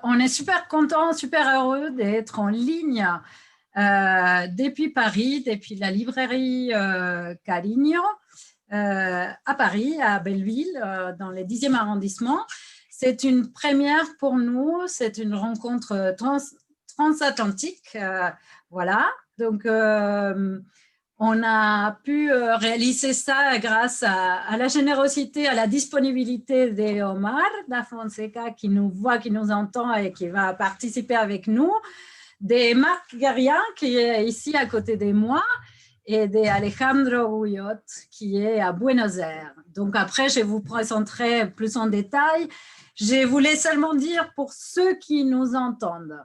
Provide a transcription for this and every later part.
on est super content, super heureux d'être en ligne depuis Paris, depuis la librairie Carignan à Paris, à Belleville, dans le 10e arrondissement. C'est une première pour nous, c'est une rencontre transatlantique. Voilà, donc on a pu réaliser ça grâce à la générosité, à la disponibilité d'Omar da Fonseca qui nous voit, qui nous entend et qui va participer avec nous, de Marc Garrian qui est ici à côté de moi et d'Alejandro Guyot qui est à Buenos Aires. Donc après, je vous présenterai plus en détail. Je voulais seulement dire pour ceux qui nous entendent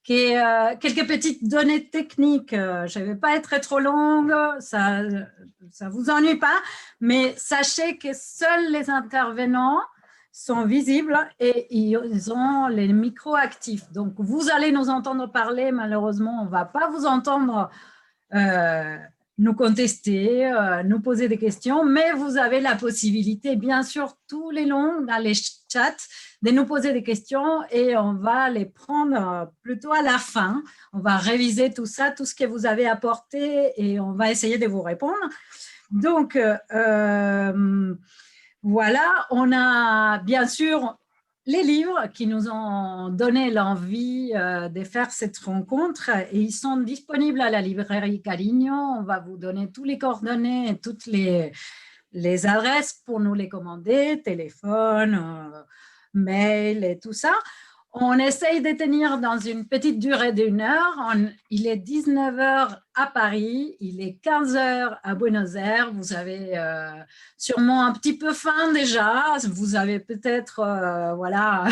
quelques petites données techniques. Je ne vais pas être trop longue, ça ne vous ennuie pas, mais sachez que seuls les intervenants sont visibles et ils ont les micros actifs. Donc, vous allez nous entendre parler. Malheureusement, on ne va pas vous entendre nous contester, nous poser des questions, mais vous avez la possibilité, bien sûr, tous les longs dans les chats, de nous poser des questions et on va les prendre plutôt à la fin. On va réviser tout ça, tout ce que vous avez apporté et on va essayer de vous répondre. Donc, voilà, on a bien sûr les livres qui nous ont donné l'envie de faire cette rencontre et ils sont disponibles à la librairie Carignan. On va vous donner tous les coordonnées et toutes les adresses pour nous les commander, téléphone, mail et tout ça. On essaye de tenir dans une petite durée d'1 heure. Il est 19h à Paris, il est 15h à Buenos Aires. Vous avez sûrement un petit peu faim déjà. Vous avez peut-être voilà,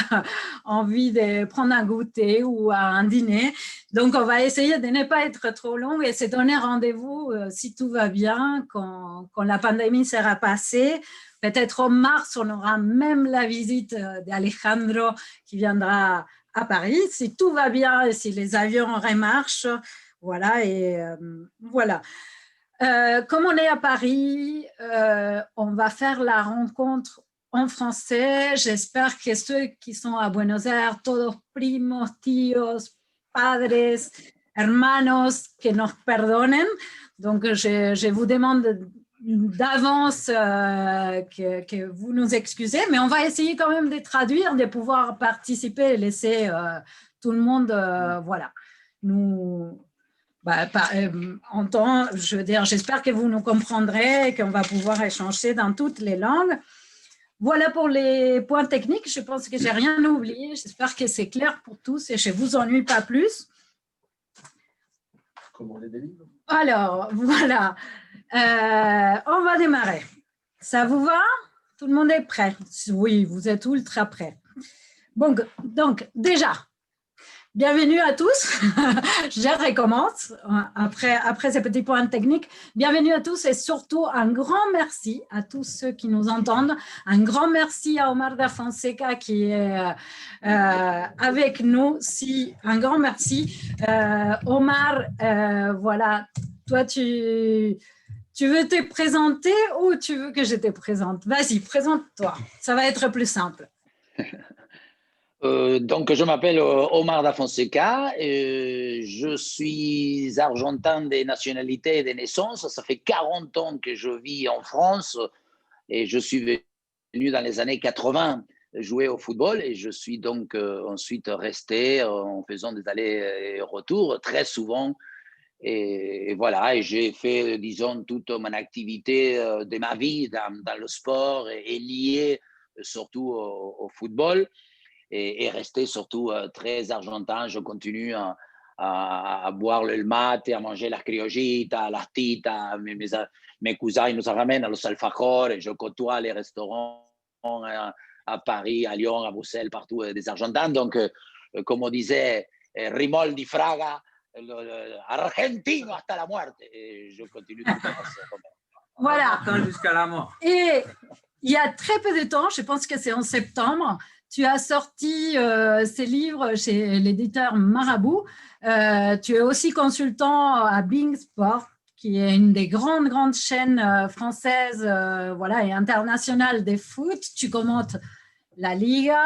envie de prendre un goûter ou un dîner. Donc, on va essayer de ne pas être trop long et se donner rendez-vous si tout va bien quand la pandémie sera passée. Peut-être en mars, on aura même la visite d'Alejandro qui viendra à Paris, si tout va bien et si les avions remarchent. Voilà, et voilà. Comme on est à Paris, on va faire la rencontre en français. J'espère que ceux qui sont à Buenos Aires, todos primos, tíos, padres, hermanos, que nos perdonen. Donc, je vous demande d'avance que vous nous excusez, mais on va essayer quand même de traduire, de pouvoir participer et laisser tout le monde, voilà, nous entendre. Je veux dire, j'espère que vous nous comprendrez et qu'on va pouvoir échanger dans toutes les langues. Voilà pour les points techniques. Je pense que j'ai rien oublié. J'espère que c'est clair pour tous et je ne vous ennuie pas plus. Commander des livres. Alors, voilà. On va démarrer. Ça vous va? Tout le monde est prêt? Oui, vous êtes ultra prêts. Bon, donc, déjà, bienvenue à tous. Je recommence après ces petits points techniques. Bienvenue à tous et surtout un grand merci à tous ceux qui nous entendent. Un grand merci à Omar da Fonseca qui est avec nous. Un grand merci. Omar, voilà, toi tu veux te présenter ou tu veux que je te présente? Vas-y, présente-toi. Ça va être plus simple. Donc, je m'appelle Omar da Fonseca. Je suis argentin de nationalité et de naissance. Ça fait 40 ans que je vis en France et je suis venu dans les années 80 jouer au football et je suis donc ensuite resté en faisant des allers et retours très souvent. Et voilà, et j'ai fait, disons, toute mon activité de ma vie dans le sport et liée surtout au football et resté surtout très argentin. Je continue à boire le mate, à manger la criollita, la tita. Mes cousins ils nous ramènent à los alfajores et je côtoie les restaurants à Paris, à Lyon, à Bruxelles, partout des Argentins. Donc, comme on disait, Rimol di Fraga, argentino hasta la muerte. Et je continue tout le temps. Voilà. Jusqu'à la mort. Et il y a très peu de temps, je pense que c'est en septembre, tu as sorti ces livres chez l'éditeur Marabout. Tu es aussi consultant à Bein Sport, qui est une des grandes chaînes françaises voilà, et internationales des foot. Tu commentes la Liga,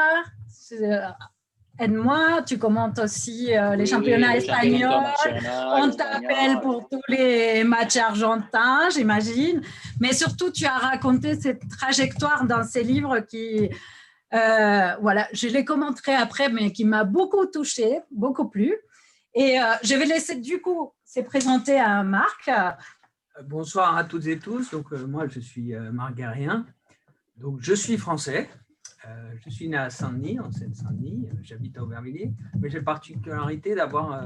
Aide-moi, tu commentes aussi les Oui, championnats le championnat espagnols. international, On t'appelle espagnol. pour tous les matchs argentins, j'imagine. Mais surtout, tu as raconté cette trajectoire dans ces livres qui, voilà, je les commenterai après, mais qui m'a beaucoup touchée, beaucoup plu. Et je vais laisser du coup se présenter à Marc. Bonsoir à toutes et tous. Donc, moi, je suis Marc Garrien. Donc, je suis français. Je suis né à Saint-Denis, en Seine-Saint-Denis. J'habite à Aubervilliers. Mais j'ai la particularité d'avoir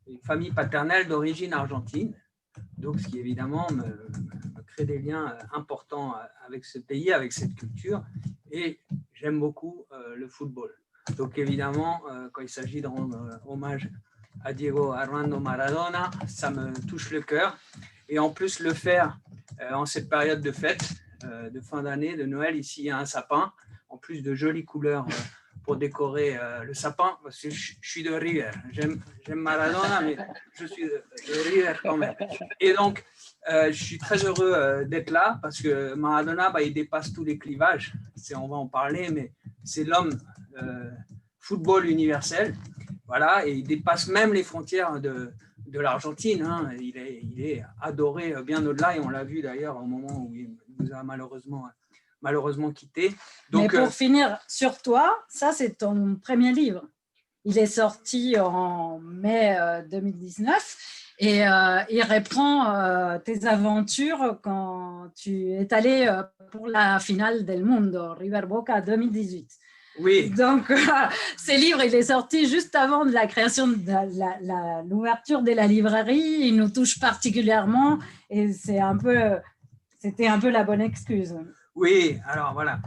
une famille paternelle d'origine argentine. Donc, ce qui évidemment me crée des liens importants avec ce pays, avec cette culture. Et j'aime beaucoup le football. Donc, évidemment, quand il s'agit de rendre hommage à Diego Armando Maradona, ça me touche le cœur. Et en plus, le faire en cette période de fête, de fin d'année, de Noël, ici, il y a un sapin, en plus de jolies couleurs pour décorer le sapin, parce que je suis de River. J'aime Maradona, mais je suis de River quand même. Et donc, je suis très heureux d'être là, parce que Maradona, il dépasse tous les clivages. On va en parler, mais c'est l'homme football universel. Voilà, et il dépasse même les frontières de l'Argentine. Hein. Il est adoré bien au-delà, et on l'a vu d'ailleurs au moment où il nous a malheureusement quittés. Donc, mais pour finir sur toi, ça c'est ton premier livre. Il est sorti en mai 2019 et il reprend tes aventures quand tu es allé pour la finale del Mundo, River Boca 2018. Oui. Donc, ce livre, il est sorti juste avant de la création de l'ouverture de la librairie. Il nous touche particulièrement et c'était un peu la bonne excuse. Oui, alors voilà,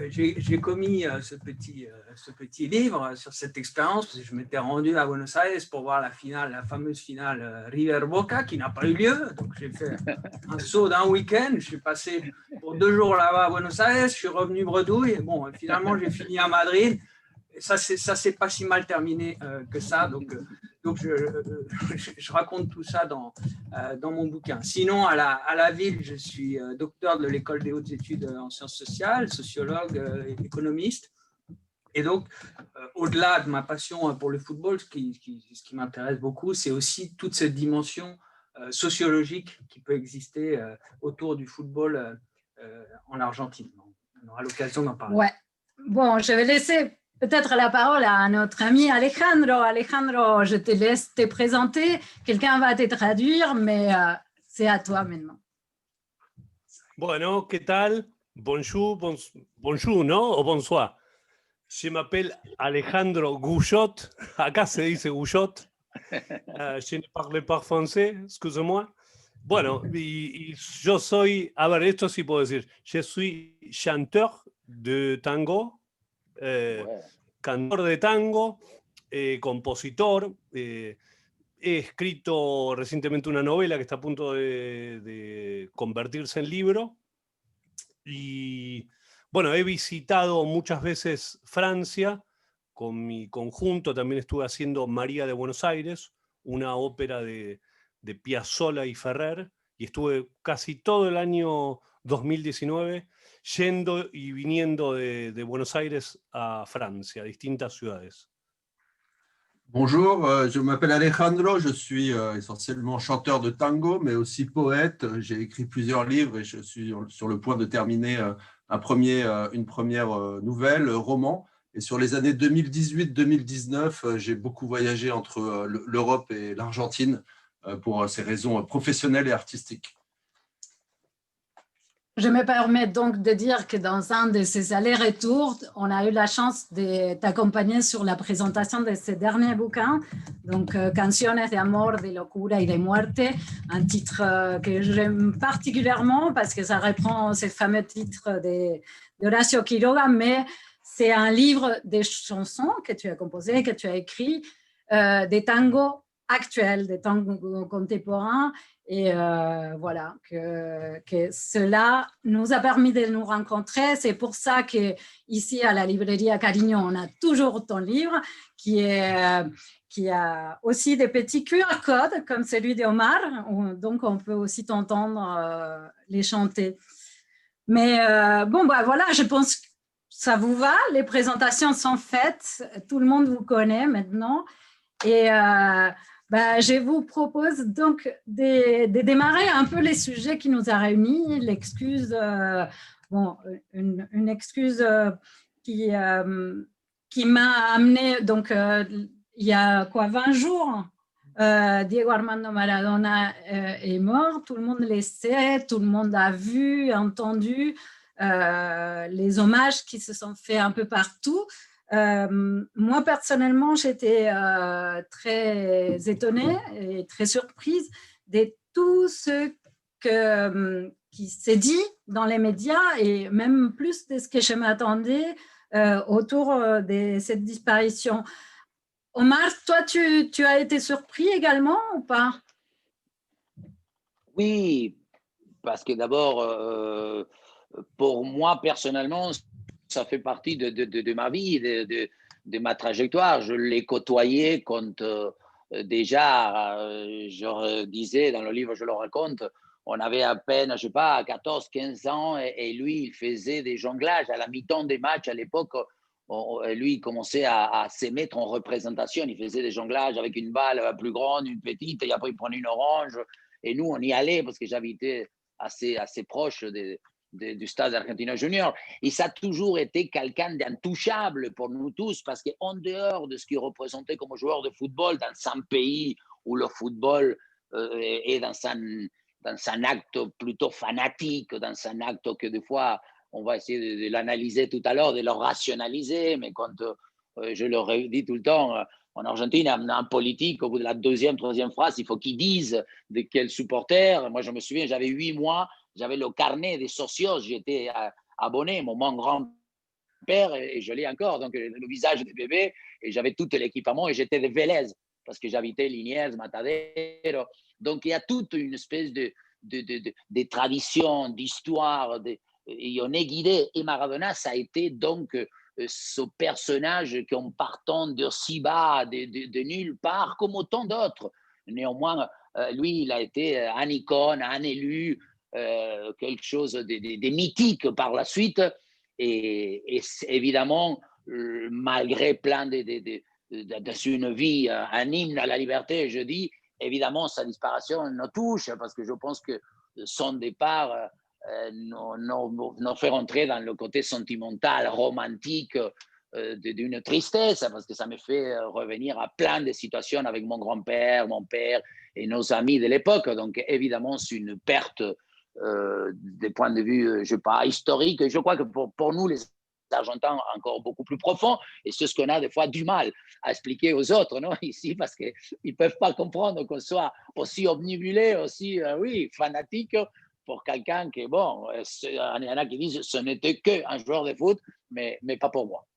j'ai commis ce petit livre sur cette expérience parce que je m'étais rendu à Buenos Aires pour voir la fameuse finale River-Boca qui n'a pas eu lieu. Donc j'ai fait un saut d'un week-end, je suis passé pour 2 jours là-bas à Buenos Aires, je suis revenu bredouille et bon, finalement j'ai fini à Madrid. Et ça s'est pas si mal terminé que ça, donc je raconte tout ça dans mon bouquin. Sinon, à la ville, je suis docteur de l'école des hautes études en sciences sociales, sociologue, économiste. Et donc, au-delà de ma passion pour le football, ce qui m'intéresse beaucoup, c'est aussi toute cette dimension sociologique qui peut exister autour du football en Argentine. On aura l'occasion d'en parler. Ouais. Bon, je vais laisser peut-être la parole à notre ami Alejandro. Alejandro, je te laisse te présenter. Quelqu'un va te traduire, mais c'est à toi maintenant. Bueno, ¿qué tal? Bonjour, bonjour, ¿no? O bonsoir. Je m'appelle Alejandro Gouchot. Acá se dice Gouchot. Je ne parle pas français, excusez-moi. Bueno, y yo soy, a ver, esto sí puedo decir. Je suis chanteur de tango. Cantor de tango, compositor, he escrito recientemente una novela que está a punto de convertirse en libro y bueno, he visitado muchas veces Francia con mi conjunto, también estuve haciendo María de Buenos Aires, una ópera de Piazzolla y Ferrer, y estuve casi todo el año 2019 yendo y viniendo de Buenos Aires a Francia, a distintas ciudades. Bonjour, je m'appelle Alejandro, je suis essentiellement chanteur de tango, mais aussi poète. J'ai écrit plusieurs livres et je suis sur le point de terminer une première nouvelle, roman. Et sur les années 2018-2019, j'ai beaucoup voyagé entre l'Europe et l'Argentine pour ces raisons professionnelles et artistiques. Je me permets donc de dire que dans un de ces allers-retours, on a eu la chance de t'accompagner sur la présentation de ce dernier bouquin, donc Canciones de amor, de locura y de muerte, un titre que j'aime particulièrement parce que ça reprend ce fameux titre d'Horacio Quiroga, mais c'est un livre de chansons que tu as composé, que tu as écrit, des tangos actuels, des tangos contemporains. Et voilà, que cela nous a permis de nous rencontrer. C'est pour ça qu'ici, à la librairie Cariño, on a toujours ton livre qui a aussi des petits QR codes comme celui d'Omar. Donc, on peut aussi t'entendre les chanter. Mais bon, voilà, je pense que ça vous va? Les présentations sont faites, tout le monde vous connaît maintenant. Et je vous propose donc de démarrer un peu les sujets qui nous a réunis. L'excuse, une excuse qui m'a amené, donc il y a 20 jours, Diego Armando Maradona est mort, tout le monde le sait, tout le monde a vu, entendu les hommages qui se sont faits un peu partout. Moi, personnellement, j'étais très étonnée et très surprise de tout ce qui s'est dit dans les médias et même plus de ce que je m'attendais autour de cette disparition. Omar, toi, tu as été surpris également ou pas? Oui, parce que d'abord, pour moi personnellement, ça fait partie de ma vie, de ma trajectoire. Je l'ai côtoyé quand déjà, je disais dans le livre, je le raconte, on avait à peine, je ne sais pas, 14, 15 ans et lui, il faisait des jonglages à la mi-temps des matchs à l'époque. Lui, il commençait à se mettre en représentation. Il faisait des jonglages avec une balle plus grande, une petite, et après il prenait une orange. Et nous, on y allait parce que j'habitais assez proche du stade Argentino Junior. Et ça a toujours été quelqu'un d'intouchable pour nous tous parce qu'en dehors de ce qu'il représentait comme joueur de football dans un pays où le football est dans un acte plutôt fanatique, dans un acte que des fois, on va essayer de l'analyser tout à l'heure, de le rationaliser, mais quand je leur dis tout le temps, en Argentine, un politique, au bout de la deuxième, troisième phrase, il faut qu'il dise de quel supporter. Moi, je me souviens, j'avais 8 mois, j'avais le carnet des socios, j'étais abonné, mon grand-père, et je l'ai encore, donc le visage des bébés, et j'avais tout l'équipement, et j'étais de Vélez, parce que j'habitais Liniers, Matadero. Donc, il y a toute une espèce de tradition, d'histoire, et on est guidé. Et Maradona, ça a été donc ce personnage qui, en partant de si bas, de nulle part, comme autant d'autres. Néanmoins, lui, il a été un icône, un élu, quelque chose de mythique par la suite. Et évidemment, malgré plein de une vie, un hymne à la liberté, je dis, évidemment, sa disparition nous touche parce que je pense que son départ nous fait rentrer dans le côté sentimental, romantique d'une tristesse, parce que ça me fait revenir à plein de situations avec mon grand-père, mon père et nos amis de l'époque. Donc, évidemment, c'est une perte des points de vue, je ne sais pas, historique. Je crois que pour nous, les Argentins, encore beaucoup plus profond, et c'est ce qu'on a des fois du mal à expliquer aux autres, non, ici, parce qu'ils ne peuvent pas comprendre qu'on soit aussi omnibulé, aussi, fanatique, pour quelqu'un qui, bon, il y en a qui disent ce n'était qu'un joueur de foot, mais pas pour moi.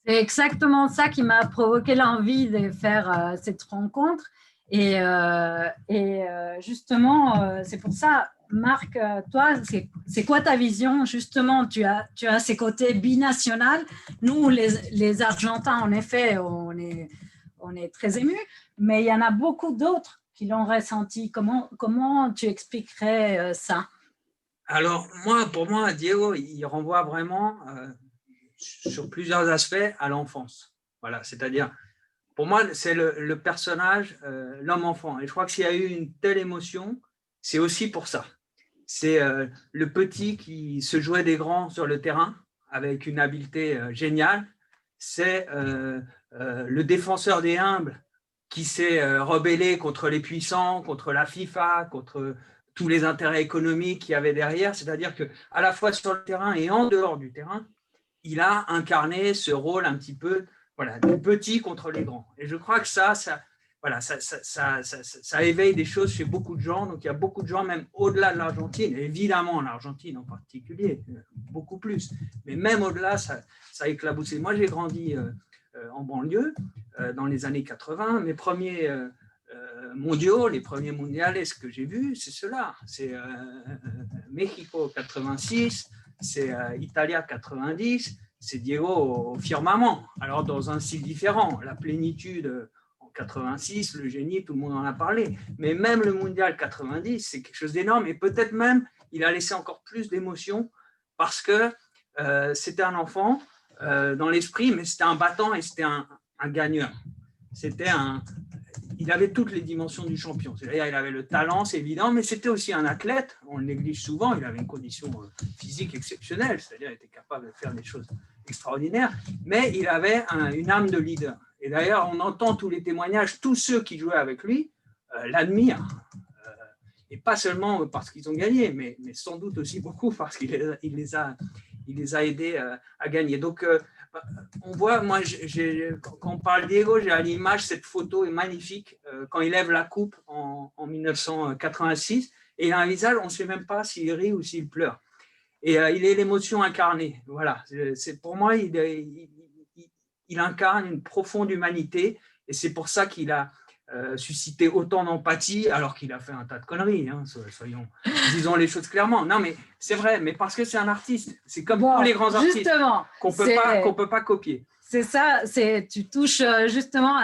C'est exactement ça qui m'a provoqué l'envie de faire cette rencontre. Et justement, c'est pour ça, Marc, toi, c'est quoi ta vision? Justement, tu as ces côtés binational. Nous, les Argentins, en effet, on est très émus, mais il y en a beaucoup d'autres qui l'ont ressenti. Comment tu expliquerais ça? Alors, pour moi, Diego, il renvoie vraiment sur plusieurs aspects à l'enfance. Voilà, c'est-à-dire, pour moi, c'est le personnage, l'homme-enfant. Et je crois que s'il y a eu une telle émotion, c'est aussi pour ça. C'est le petit qui se jouait des grands sur le terrain avec une habileté géniale. C'est le défenseur des humbles qui s'est rebellé contre les puissants, contre la FIFA, contre tous les intérêts économiques qu'il y avait derrière. C'est-à-dire qu'à la fois sur le terrain et en dehors du terrain, il a incarné ce rôle un petit peu du petit contre les grands. Et je crois que ça éveille des choses chez beaucoup de gens. Donc, il y a beaucoup de gens, même au-delà de l'Argentine, évidemment en Argentine en particulier, beaucoup plus. Mais même au-delà, ça a éclaboussé. Moi, j'ai grandi en banlieue dans les années 80. Mes premiers mondiaux, les premiers mondiales, ce que j'ai vu, c'est cela. C'est Mexico 86, c'est Italia 90, c'est Diego au firmament. Alors, dans un style différent, la plénitude en 86, le génie, tout le monde en a parlé. Mais même le mondial 90, c'est quelque chose d'énorme. Et peut-être même, il a laissé encore plus d'émotion parce que c'était un enfant dans l'esprit, mais c'était un battant et c'était un gagneur. Il avait toutes les dimensions du champion. C'est-à-dire, il avait le talent, c'est évident, mais c'était aussi un athlète. On le néglige souvent. Il avait une condition physique exceptionnelle, c'est-à-dire, il était capable de faire des choses extraordinaires, mais il avait une âme de leader. Et d'ailleurs, on entend tous les témoignages, tous ceux qui jouaient avec lui l'admirent. Et pas seulement parce qu'ils ont gagné, mais sans doute aussi beaucoup parce qu'il les a aidés à gagner. Donc, on voit, moi, quand on parle Diego, j'ai à l'image, cette photo est magnifique, quand il lève la coupe en 1986, et il a un visage, on ne sait même pas s'il rit ou s'il pleure. Et il est l'émotion incarnée. Voilà, pour moi, il incarne une profonde humanité, et c'est pour ça qu'il a suscité autant d'empathie, alors qu'il a fait un tas de conneries, hein, disons les choses clairement. Non, mais c'est vrai, mais parce que c'est un artiste. C'est comme tous les grands artistes qu'on ne peut pas copier. C'est ça, tu touches justement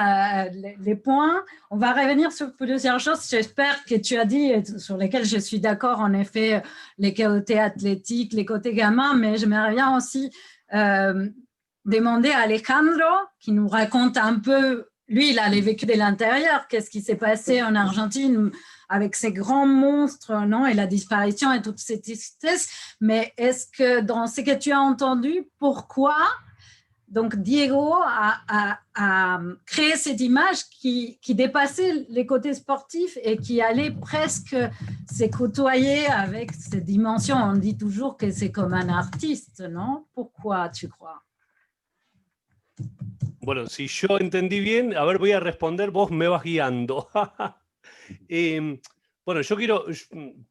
les points. On va revenir sur plusieurs choses, j'espère que tu as dit, sur lesquelles je suis d'accord, en effet, les côtés athlétiques, les côtés gamins, mais j'aimerais bien aussi demander à Alejandro, qui nous raconte un peu, lui, il a les vécus de l'intérieur, qu'est-ce qui s'est passé en Argentine avec ces grands monstres, non, et la disparition et toute cette tristesse. Mais est-ce que dans ce que tu as entendu, pourquoi donc Diego a créé cette image qui dépassait les côtés sportifs et qui allait presque se côtoyer avec cette dimension? On dit toujours que c'est comme un artiste, non? Pourquoi tu crois? Bueno, si yo entendí bien, a ver, voy a responder, vos me vas guiando. Bueno, yo quiero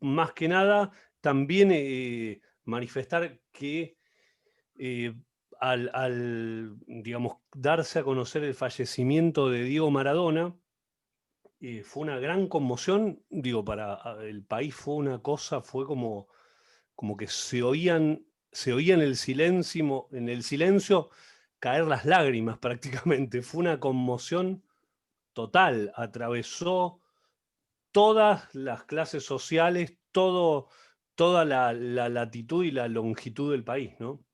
más que nada también manifestar que al, digamos, darse a conocer el fallecimiento de Diego Maradona, fue una gran conmoción, digo, para el país fue una cosa, fue como que se oían en el silencio caer las lágrimas prácticamente. Fue una conmoción total, atravesó todas las clases sociales, toda la latitud y la longitud del país, ¿no?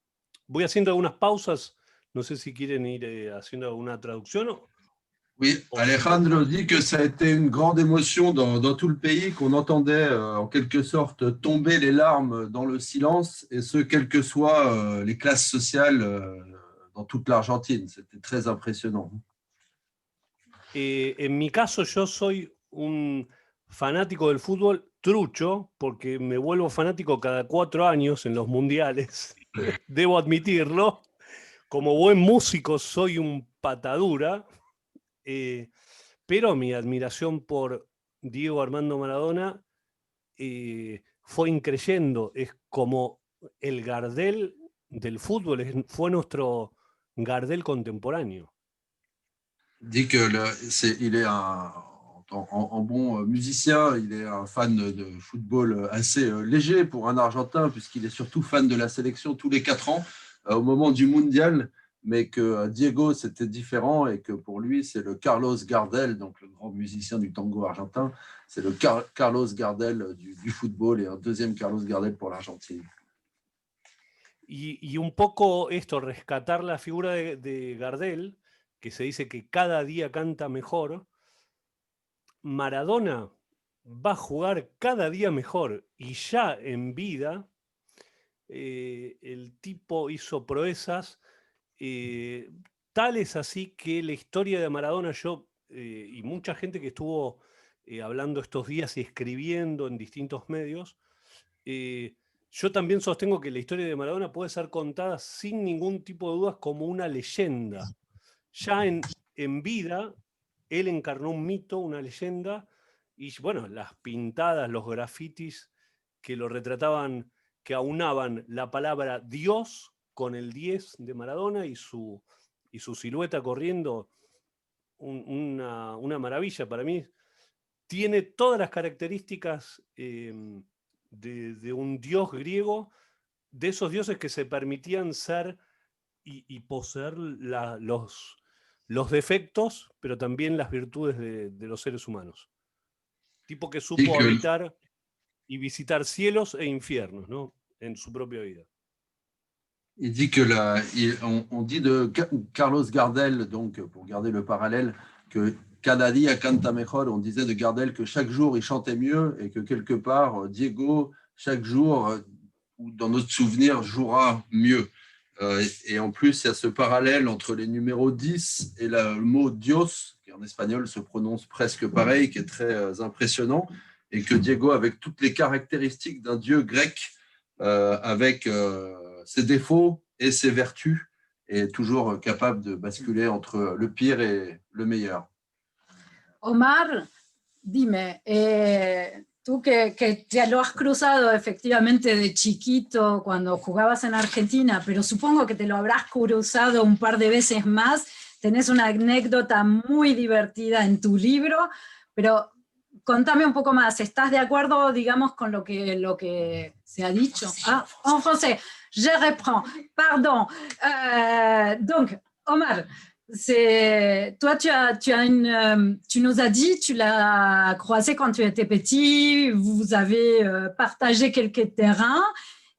Voy haciendo algunas pausas, no sé si quieren ir haciendo alguna traducción. Oui, Alejandro dit que ça a été une grande émotion dans tout le pays, qu'on entendait en quelque sorte tomber les larmes dans le silence, et ce, quelles que soient les classes sociales dans toute l'Argentine. C'était très impressionnant. En mi caso, yo soy un fanático del fútbol trucho, porque me vuelvo fanático cada 4 años en los mundiales, debo admitirlo. Como buen músico soy un patadura, pero mi admiración por Diego Armando Maradona fue increyendo. Es como el Gardel del fútbol, fue nuestro Gardel contemporáneo. Dit qu'il est en bon musicien, il est un fan de football assez léger pour un Argentin, puisqu'il est surtout fan de la sélection tous les 4 ans au moment du mondial, mais que Diego, c'était différent et que pour lui, c'est le Carlos Gardel, donc le grand musicien du tango argentin, c'est le Carlos Gardel du football et un deuxième Carlos Gardel pour l'Argentine. Y un poco esto, rescatar la figura de Gardel, que se dice que cada día canta mejor. Maradona va a jugar cada día mejor, y ya en vida el tipo hizo proezas tales así que la historia de Maradona, y mucha gente que estuvo hablando estos días y escribiendo en distintos medios, yo también sostengo que la historia de Maradona puede ser contada sin ningún tipo de dudas como una leyenda. Ya en vida, él encarnó un mito, una leyenda, y bueno, las pintadas, los grafitis que lo retrataban, que aunaban la palabra Dios con el 10 de Maradona y su silueta corriendo, una maravilla para mí. Tiene todas las características de un dios griego, de esos dioses que se permitían ser y poseer los defectos, pero también las virtudes de los seres humanos. Tipo que supo habitar y visitar cielos e infiernos, ¿no? En su propia vida. Il dit que on dit de Carlos Gardel, donc pour garder le parallèle, que cada día canta mejor, on disait de Gardel que chaque jour il chantait mieux et que quelque part Diego, chaque jour, ou dans notre souvenir, jouera mieux. Et en plus, il y a ce parallèle entre les numéros 10 et le mot Dios, qui en espagnol se prononce presque pareil, qui est très impressionnant, et que Diego, avec toutes les caractéristiques d'un dieu grec, avec ses défauts et ses vertus, est toujours capable de basculer entre le pire et le meilleur. Omar, dime, tú que te lo has cruzado efectivamente de chiquito cuando jugabas en Argentina, pero supongo que te lo habrás cruzado un par de veces más, tenés una anécdota muy divertida en tu libro, pero contame un poco más, ¿estás de acuerdo, digamos, con lo que se a dicho? Ah, en français, je reprends, pardon. Donc, Omar, toi, tu nous as dit, tu l'as croisé quand tu étais petit, vous avez partagé quelques terrains,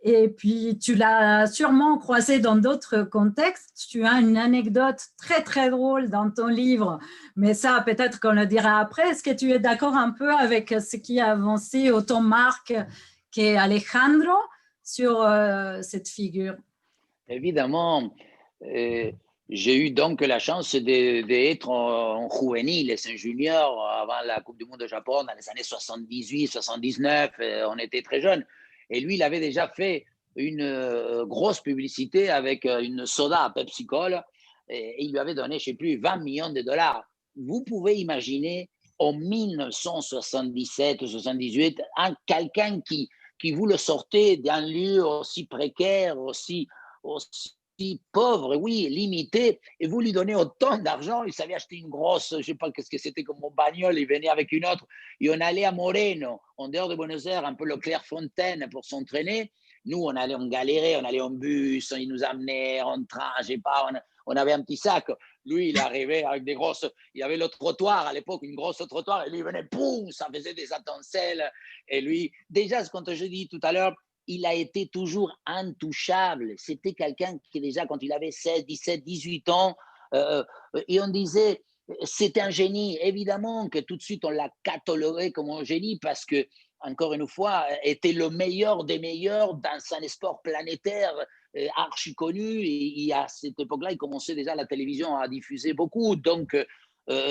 et puis tu l'as sûrement croisé dans d'autres contextes. Tu as une anecdote très, très drôle dans ton livre, mais ça, peut-être qu'on le dira après. Est-ce que tu es d'accord un peu avec ce qui a avancé autant Marc qu'Alejandro sur cette figure? Évidemment, j'ai eu donc la chance d'être en juvénile, en junior, avant la Coupe du Monde au Japon, dans les années 78, 79, on était très jeunes. Et lui, il avait déjà fait une grosse publicité avec une soda Pepsi-Cola, et il lui avait donné, je ne sais plus, 20 millions de dollars. Vous pouvez imaginer, en 1977 ou 78, quelqu'un qui vous le sortait d'un lieu aussi précaire, aussi pauvre, oui, limité, et vous lui donnez autant d'argent. Il savait acheter une grosse, je ne sais pas qu'est-ce que c'était comme bagnole, il venait avec une autre, et on allait à Moreno, en dehors de Buenos Aires, un peu le Clairefontaine pour s'entraîner. Nous, on galérait, on allait en bus, il nous amenait en train, je ne sais pas, on avait un petit sac. Lui, il arrivait avec des grosses, il y avait le trottoir à l'époque, une grosse trottoir, et lui, il venait, boum, ça faisait des étincelles. Et lui, déjà, quand je dis tout à l'heure, il a été toujours intouchable. C'était quelqu'un qui, déjà, quand il avait 16, 17, 18 ans, et on disait, c'était un génie. Évidemment que tout de suite, on l'a catalogué comme un génie parce que, encore une fois, était le meilleur des meilleurs dans un sport planétaire archi connu. Et à cette époque-là, il commençait déjà la télévision à diffuser beaucoup. Donc,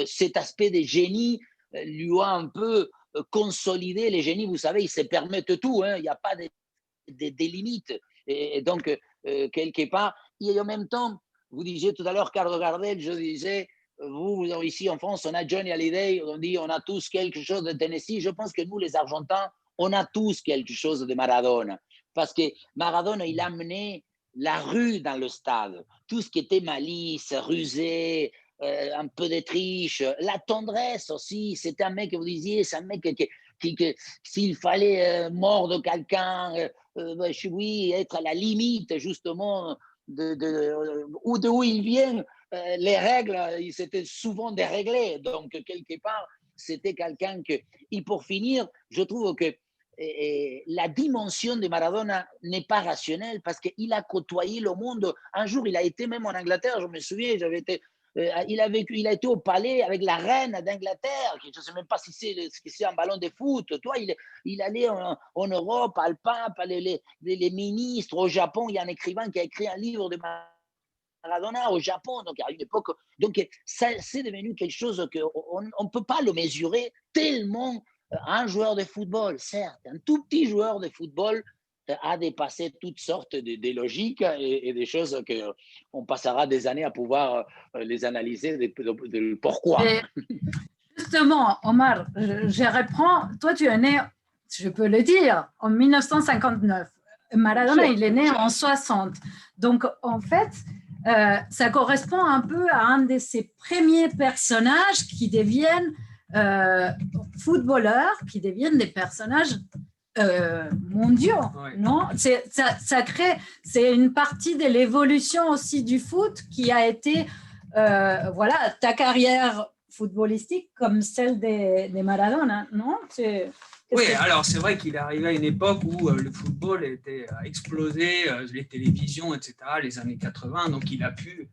cet aspect des génies lui a un peu consolidé. Les génies, vous savez, ils se permettent tout. Il n'y a pas des limites. Et donc, quelque part, et en même temps, vous disiez tout à l'heure, Carlos Gardel, je disais, vous ici en France, on a Johnny Hallyday, on dit on a tous quelque chose de Tennessee. Je pense que nous, les Argentins, on a tous quelque chose de Maradona. Parce que Maradona, il a amené la rue dans le stade. Tout ce qui était malice, rusé, un peu de triche, la tendresse aussi. C'était un mec que vous disiez, c'est un mec qui s'il fallait mordre quelqu'un, oui, être à la limite justement d'où il vient, les règles, c'était souvent déréglées. Donc, quelque part, c'était quelqu'un que... Et pour finir, je trouve que la dimension de Maradona n'est pas rationnelle parce qu'il a côtoyé le monde. Un jour, il a été même en Angleterre, je me souviens, il a été au palais avec la reine d'Angleterre, je ne sais même pas si c'est un ballon de foot. Toi, il allait en Europe, al pape, les ministres. Au Japon, il y a un écrivain qui a écrit un livre de Maradona au Japon. Donc, à une époque, donc c'est devenu quelque chose qu'on ne peut pas le mesurer tellement. Un joueur de football, certes, un tout petit joueur de football a dépassé toutes sortes de logiques et des choses qu'on passera des années à pouvoir les analyser, de pourquoi. Et justement, Omar, je reprends, toi tu es né, je peux le dire, en 1959. Maradona, il est né en 60. Donc, en fait, ça correspond un peu à un de ces premiers personnages qui deviennent footballeurs, qui deviennent des personnages mondiaux, non? Ça crée, c'est une partie de l'évolution aussi du foot qui a été, voilà, ta carrière footballistique comme celle de Maradona, non? Oui, alors c'est vrai qu'il est arrivé à une époque où le football a explosé, les télévisions, etc., les années 80, donc il a pu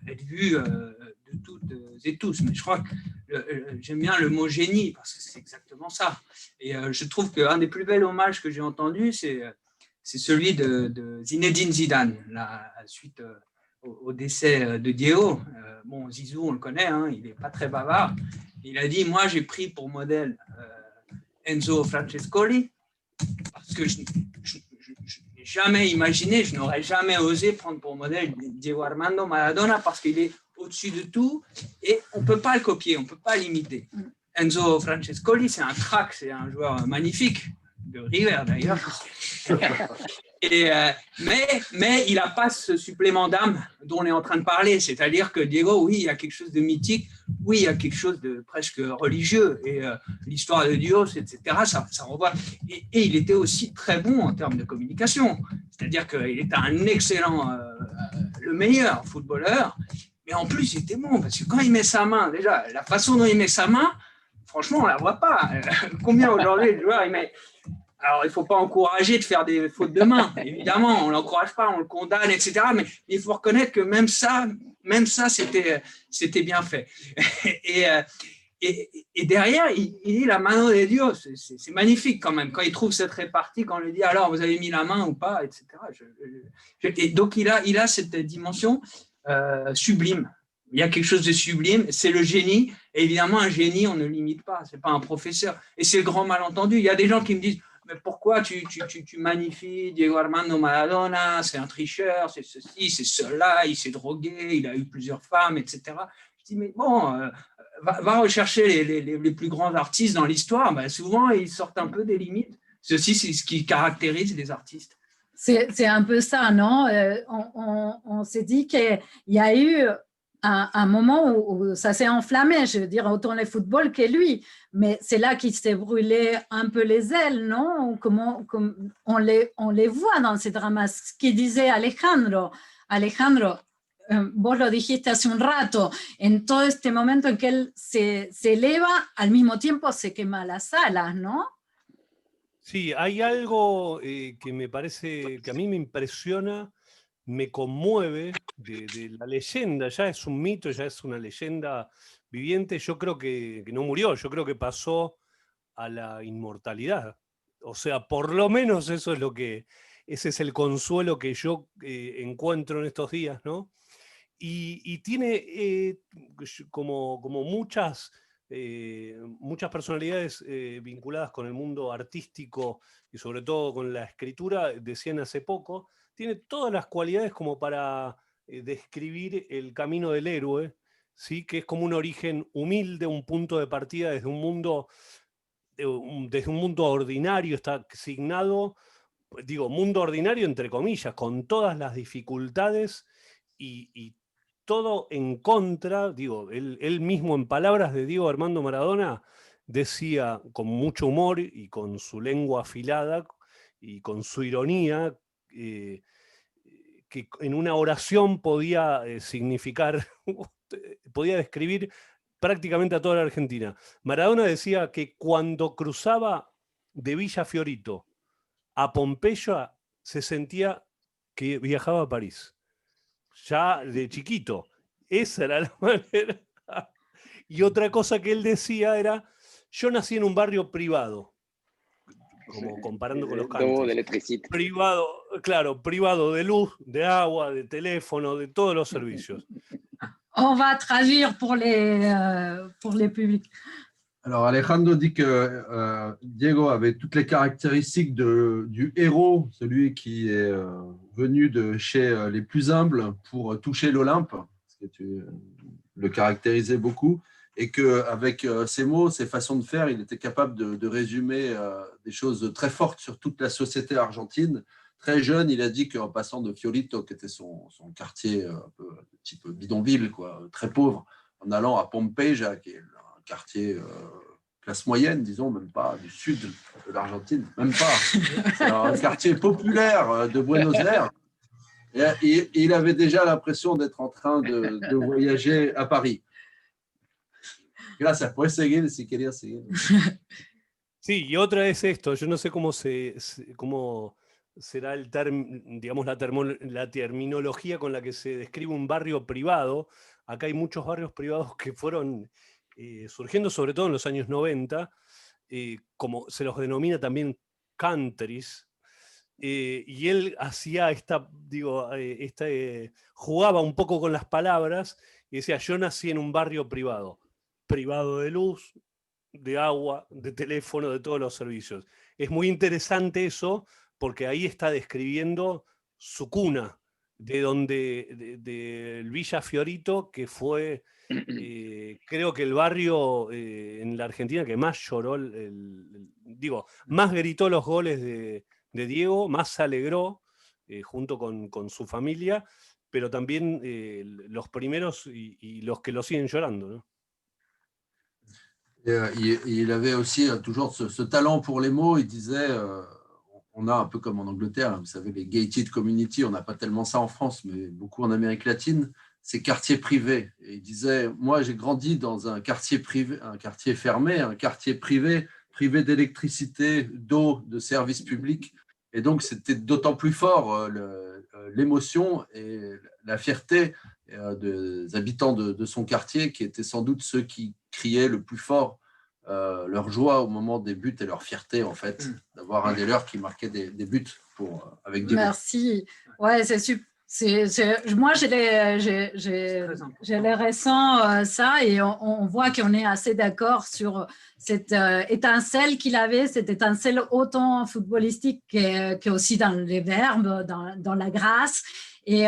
être vu de toutes et tous. Mais je crois que j'aime bien le mot génie, parce que c'est exactement ça. Et je trouve qu'un des plus bels hommages que j'ai entendus, c'est celui de Zinedine Zidane, suite au décès de Diego. Bon, Zizou, on le connaît, hein, il n'est pas très bavard. Il a dit, moi, j'ai pris pour modèle Enzo Francescoli, parce que je n'ai jamais imaginé, je n'aurais jamais osé prendre pour modèle Diego Armando Maradona, parce qu'il est au-dessus de tout et on ne peut pas le copier, on ne peut pas l'imiter. Enzo Francescoli, c'est un crack, c'est un joueur magnifique, de River d'ailleurs. Mais il n'a pas ce supplément d'âme dont on est en train de parler, c'est-à-dire que Diego, oui, il y a quelque chose de mythique, oui, il y a quelque chose de presque religieux, et l'histoire de Dios, etc., ça renvoie. Et il était aussi très bon en termes de communication, c'est-à-dire qu'il était un excellent, le meilleur footballeur, mais en plus, il était bon, parce que quand il met sa main, déjà, la façon dont il met sa main, franchement, on ne la voit pas. Combien aujourd'hui de joueurs il met. Alors, il ne faut pas encourager de faire des fautes de main, évidemment, on ne l'encourage pas, on le condamne, etc. Mais il faut reconnaître que même ça c'était bien fait. Et derrière, il dit la mano de Dios, c'est magnifique quand même, quand il trouve cette répartie, quand on lui dit alors vous avez mis la main ou pas, etc. Et donc, il a cette dimension sublime. Il y a quelque chose de sublime, c'est le génie. Et évidemment, un génie, on ne l'imite pas, ce n'est pas un professeur. Et c'est le grand malentendu. Il y a des gens qui me disent mais pourquoi tu magnifies Diego Armando Maradona, c'est un tricheur, c'est ceci, c'est cela, il s'est drogué, il a eu plusieurs femmes, etc. Je dis mais bon, va rechercher les plus grands artistes dans l'histoire, ben souvent ils sortent un peu des limites. Ceci, c'est ce qui caractérise les artistes. C'est un peu ça, non? On s'est dit qu'il y a eu un moment où ça s'est enflammé, je veux dire, autant le football que lui. Mais c'est là qu'il s'est brûlé un peu les ailes, non? Comme on les voit dans ces dramas. Ce qu'il disait Alejandro, vos lo dijiste hace un rato, en todo este momento en que él se eleva, al mismo tiempo se quema las alas, ¿no? Sí, hay algo que me parece, que a mí me impresiona, me conmueve de la leyenda, ya es un mito, ya es una leyenda viviente, yo creo que no murió, yo creo que pasó a la inmortalidad. O sea, por lo menos eso es ese es el consuelo que yo encuentro en estos días, ¿no? Y tiene como muchas personalidades vinculadas con el mundo artístico y sobre todo con la escritura, decían hace poco, tiene todas las cualidades como para describir el camino del héroe, ¿sí? Que es como un origen humilde, un punto de partida desde un mundo ordinario, está signado, digo, mundo ordinario entre comillas, con todas las dificultades y todo en contra, digo, él mismo en palabras de Diego Armando Maradona decía con mucho humor y con su lengua afilada y con su ironía, que en una oración podía significar, podía describir prácticamente a toda la Argentina. Maradona decía que cuando cruzaba de Villa Fiorito a Pompeya se sentía que viajaba a París. Ya de chiquito. Esa era la manera. Y otra cosa que él decía era, yo nací en un barrio privado, como comparando con los countries. Privado, claro, privado de luz, de agua, de teléfono, de todos los servicios. On va traduire pour les publics. Alors Alejandro dit que Diego avait toutes les caractéristiques du héros, celui qui est venu de chez les plus humbles pour toucher l'Olympe, parce que tu le caractérisais beaucoup, et qu'avec ses mots, ses façons de faire, il était capable de résumer des choses très fortes sur toute la société argentine. Très jeune, il a dit qu'en passant de Fiorito, qui était son quartier un peu type bidonville, quoi, très pauvre, en allant à Pompeya, qui est un quartier classe moyenne, disons, même pas, du sud de l'Argentine, même pas. C'est un quartier populaire de Buenos Aires. Et il avait déjà l'impression d'être en train de voyager à Paris. Gracias, puedes seguir si querías seguir. Sí, y otra es esto, yo no sé cómo cómo será digamos, la terminología con la que se describe un barrio privado. Acá hay muchos barrios privados que fueron surgiendo sobre todo en los años 90, como se los denomina también countries, y él hacía jugaba un poco con las palabras y decía, yo nací en un barrio privado, privado de luz, de agua, de teléfono, de todos los servicios. Es muy interesante eso porque ahí está describiendo su cuna, del Villa Fiorito, que fue, creo que el barrio en la Argentina que más lloró, más gritó los goles de Diego, más se alegró junto con su familia, pero también los primeros y los que lo siguen llorando, ¿no? Il avait aussi toujours ce talent pour les mots. Il disait, on a un peu comme en Angleterre, vous savez, les gated community, on n'a pas tellement ça en France, mais beaucoup en Amérique latine, c'est quartier privé. Et il disait, moi j'ai grandi dans un quartier privé, un quartier fermé, un quartier privé, privé d'électricité, d'eau, de services publics. Et donc c'était d'autant plus fort l'émotion et la fierté des habitants de son quartier, qui étaient sans doute ceux qui criaient le plus fort leur joie au moment des buts et leur fierté, en fait, d'avoir un des leurs qui marquait des buts avec Diego. Merci. Ouais, c'est super. Moi, je les ressens ça, et on voit qu'on est assez d'accord sur cette étincelle qu'il avait, cette étincelle autant footballistique qu'aussi dans les verbes, dans la grâce. Et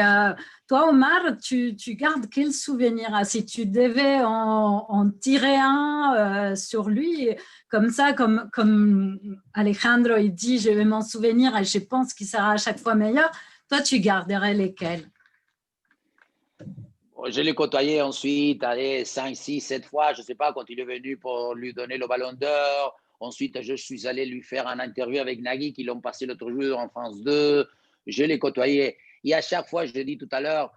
toi, Omar, tu gardes quel souvenir? Si tu devais en tirer un sur lui, comme ça, comme Alejandro, il dit, je vais m'en souvenir et je pense qu'il sera à chaque fois meilleur. Toi, tu garderais lesquels? Je l'ai côtoyé ensuite, 5, 6, 7 fois, je ne sais pas, quand il est venu pour lui donner le ballon d'or. Ensuite, je suis allé lui faire un interview avec Nagui, qui l'ont passé l'autre jour en France 2. Je l'ai côtoyé. Et à chaque fois, je l'ai dit tout à l'heure,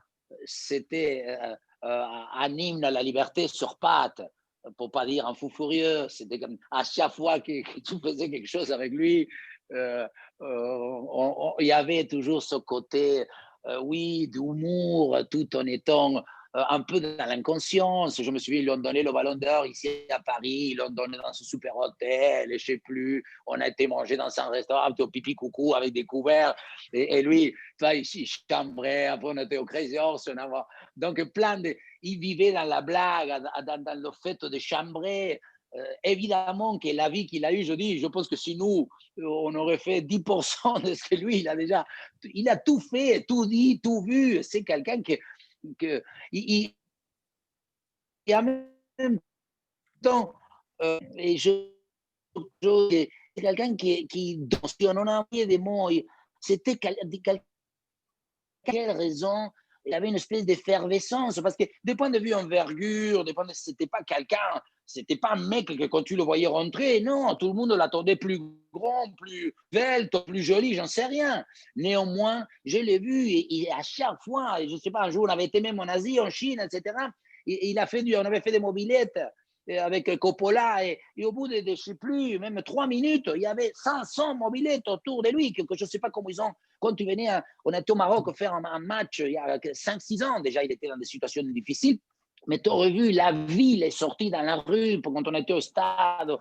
c'était un hymne à la liberté sur pattes, pour ne pas dire un fou furieux. C'était comme à chaque fois que tu faisais quelque chose avec lui, il y avait toujours ce côté, oui, d'humour, tout en étant un peu dans l'inconscience. Je me souviens, ils lui ont donné le ballon d'or ici à Paris, ils l'ont donné dans ce super hôtel, je ne sais plus, on a été manger dans un restaurant, au pipi coucou avec des couverts, et lui, il chambrait, après on était au Crazy Horse, donc il vivait dans la blague, dans le fait de chambrer. Évidemment que la vie qu'il a eue, je pense que si nous, on aurait fait 10% de ce que lui, il a tout fait, tout dit, tout vu. C'est quelqu'un et en même temps, c'est quelqu'un qui si on a envoyé des mots, c'était quelqu'un quelle raison il avait une espèce d'effervescence, parce que des points de vue envergure, c'était pas quelqu'un, c'était pas un mec que quand tu le voyais rentrer, non, tout le monde l'attendait plus grand, plus velte, plus joli, j'en sais rien. Néanmoins, je l'ai vu, et à chaque fois, je sais pas, un jour on avait été même en Asie, en Chine, etc. Et on avait fait des mobilettes avec Coppola, et au bout de, je ne sais plus, même 3 minutes, il y avait 500 mobilettes autour de lui, que je ne sais pas comment ils ont. Quand tu venais, on était au Maroc faire un match il y a 5-6 ans, déjà il était dans des situations difficiles, mais tu aurais vu, la ville est sortie dans la rue quand on était au stade.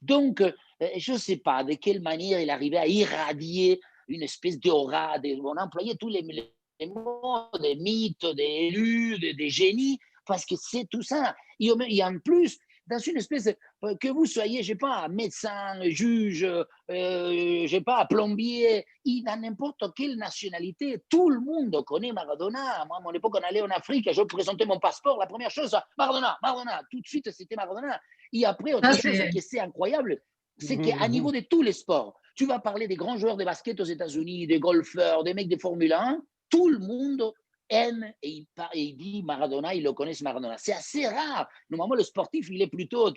Donc, je ne sais pas de quelle manière il arrivait à irradier une espèce d'aura. On employait tous les mots, des mythes, des élus, des génies, parce que c'est tout ça. Et en plus, dans une espèce, que vous soyez, je sais pas, médecin, juge, je sais pas, plombier, dans n'importe quelle nationalité, tout le monde connaît Maradona. Moi, à mon époque, on allait en Afrique, je présentais mon passeport, la première chose, Maradona, tout de suite, c'était Maradona. Et après, autre chose qui est incroyable, c'est qu'à niveau de tous les sports, tu vas parler des grands joueurs de basket aux États-Unis, des golfeurs, des mecs de Formule 1, tout le monde aime et il dit Maradona, ils le connaissent Maradona. C'est assez rare. Normalement, le sportif, il est plutôt,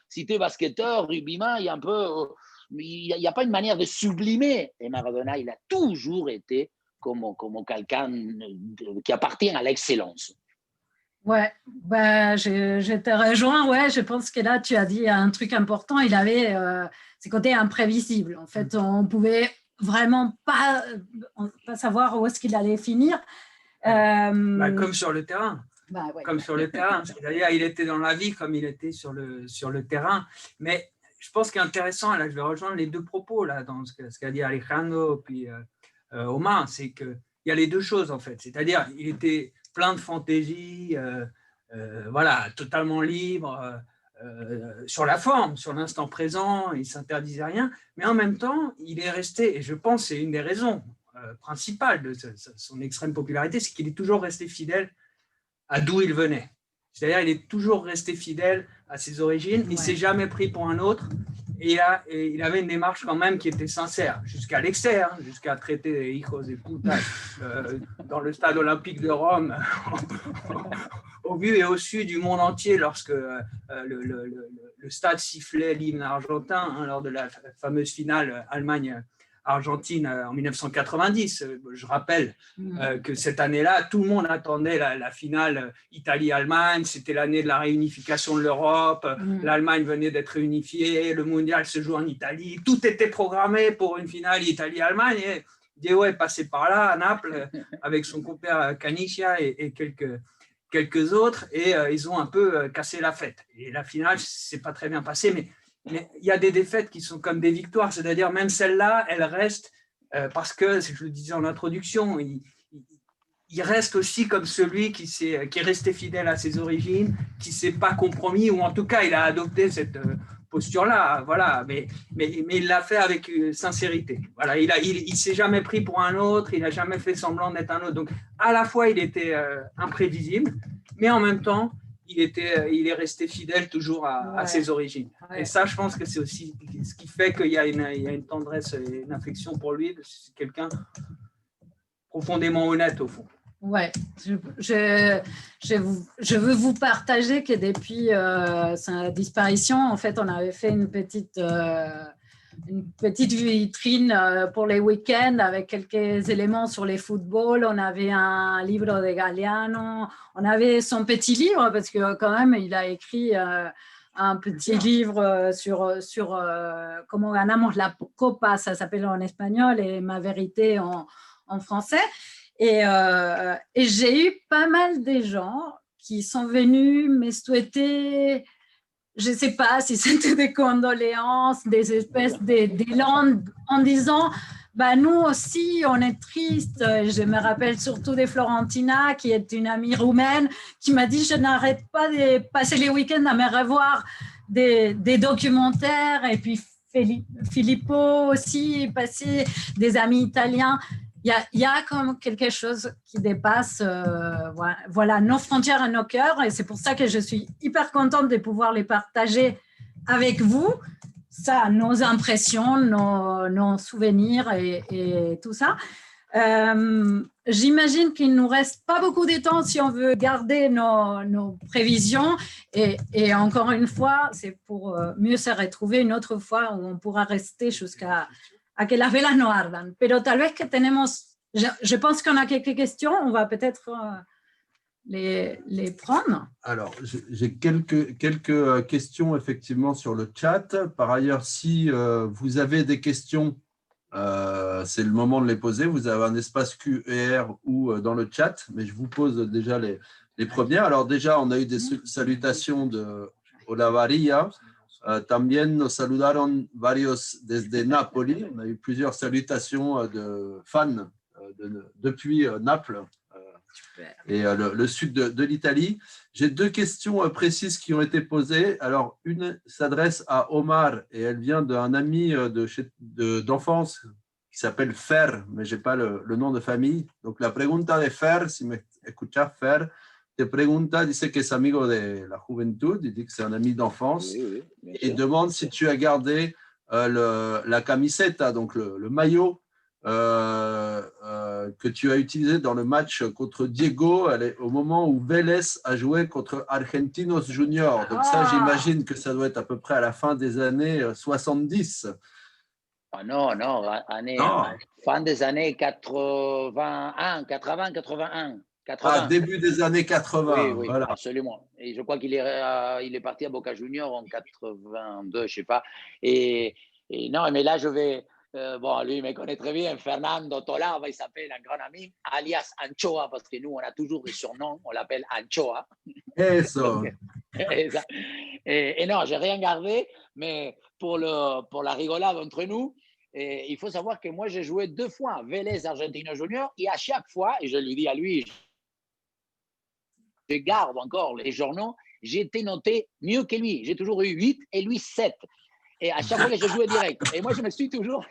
si tu es basketteur, rugbyman, il n'y a pas une manière de sublimer. Et Maradona, il a toujours été comme quelqu'un qui appartient à l'excellence. Ouais, bah, je te rejoins. Ouais, je pense que là, tu as dit un truc important. Il avait ses côtés imprévisibles. En fait, on pouvait vraiment pas savoir où est-ce qu'il allait finir. Comme sur le terrain. Ouais. Comme sur le terrain. C'est-à-dire, il était dans la vie comme il était sur le terrain. Mais je pense qu'il est intéressant, là, je vais rejoindre les deux propos là, dans ce qu'a dit Alejandro puis Omar, c'est qu'il y a les deux choses en fait. C'est-à-dire, il était plein de fantaisie, voilà, totalement libre sur la forme, sur l'instant présent, il ne s'interdisait rien, mais en même temps, il est resté, et je pense que c'est une des raisons principales de son extrême popularité, c'est qu'il est toujours resté fidèle à d'où il venait. C'est-à-dire qu'il est toujours resté fidèle à ses origines, il ne s'est jamais pris pour un autre, et il avait une démarche quand même qui était sincère, jusqu'à l'excès, hein, jusqu'à traiter les hijos de puta dans le stade olympique de Rome, au vu et au su du monde entier, lorsque le stade sifflait l'hymne argentin hein, lors de la fameuse finale Allemagne-Argentine en 1990. Je rappelle que cette année-là, tout le monde attendait la finale Italie-Allemagne. C'était l'année de la réunification de l'Europe. L'Allemagne venait d'être réunifiée. Le mondial se joue en Italie. Tout était programmé pour une finale Italie-Allemagne. Et Diego est passé par là, à Naples, avec son compère Canicia et quelques autres, et ils ont un peu cassé la fête. Et la finale, c'est pas très bien passé, mais il y a des défaites qui sont comme des victoires, c'est-à-dire même celle-là, elle reste, parce que, je le disais en introduction, il reste aussi comme celui qui est resté fidèle à ses origines, qui ne s'est pas compromis, ou en tout cas, il a adopté cette posture-là, voilà, mais il l'a fait avec sincérité. Voilà, il ne s'est jamais pris pour un autre, il n'a jamais fait semblant d'être un autre. Donc, à la fois, il était imprévisible, mais en même temps, il est resté fidèle toujours à ses origines. Ouais. Et ça, je pense que c'est aussi ce qui fait qu'il y a une tendresse et une affection pour lui. C'est quelqu'un profondément honnête, au fond. Ouais, je veux vous partager que depuis sa disparition, en fait, on avait fait une petite vitrine pour les week-ends avec quelques éléments sur les footballs. On avait un livre de Galeano, on avait son petit livre parce que quand même, il a écrit un petit livre sur comment ganamos la copa, ça s'appelle en espagnol, et Ma vérité en français. Et j'ai eu pas mal de gens qui sont venus me souhaiter, je ne sais pas si c'était des condoléances, des espèces d'élan en disant bah, nous aussi, on est tristes. Je me rappelle surtout de Florentina, qui est une amie roumaine, qui m'a dit je n'arrête pas de passer les week-ends à me revoir des documentaires. Et puis Filippo aussi, passé des amis italiens. Il y a comme quelque chose qui dépasse voilà, nos frontières et nos cœurs, et c'est pour ça que je suis hyper contente de pouvoir les partager avec vous, ça, nos impressions, nos souvenirs et tout ça. J'imagine qu'il ne nous reste pas beaucoup de temps si on veut garder nos prévisions, et encore une fois, c'est pour mieux se retrouver une autre fois où on pourra rester jusqu'à que las velas no ardan. Pero tal vez que tenemos, je pense qu'on a quelques questions, on va peut-être les prendre. Alors, j'ai quelques questions effectivement sur le chat. Par ailleurs, si vous avez des questions, c'est le moment de les poser. Vous avez un espace QR ou dans le chat, mais je vous pose déjà les premières. Alors déjà, on a eu des salutations de Olavarria. También nos saludaron varios desde Napoli. On a eu plusieurs salutations de fans depuis Naples et le sud de l'Italie. J'ai deux questions précises qui ont été posées. Alors, une s'adresse à Omar et elle vient d'un ami d'enfance qui s'appelle Fer, mais je n'ai pas le nom de famille. Donc, la pregunta de Fer, si me escuchas, Fer, te pregunta, dice que es amigo de la juventud, il dit que c'est un ami d'enfance, oui, et demande si tu as gardé la camiseta, donc le maillot que tu as utilisé dans le match contre Diego au moment où Vélez a joué contre Argentinos Junior. Donc ça, j'imagine que ça doit être à peu près à la fin des années 70. Ah non, fin des années 80, 81. 80. début des années 80. Oui, Voilà. absolument. Et je crois qu'il est parti à Boca Juniors en 82, je ne sais pas. Et non, mais là, je vais. Bon, lui, il me connaît très bien. Fernando Tolava, il s'appelle un grand ami, alias Anchoa, parce que nous, on a toujours des surnoms. On l'appelle Anchoa. Eso. Et non, j'ai rien gardé, mais pour la rigolade entre nous, il faut savoir que moi, j'ai joué 2 fois à Vélez Argentino Junior et à chaque fois, et je lui dis à lui, je garde encore les journaux, j'ai été noté mieux que lui. J'ai toujours eu 8 et lui 7. Et à chaque fois que je jouais direct. Et moi, je me suis toujours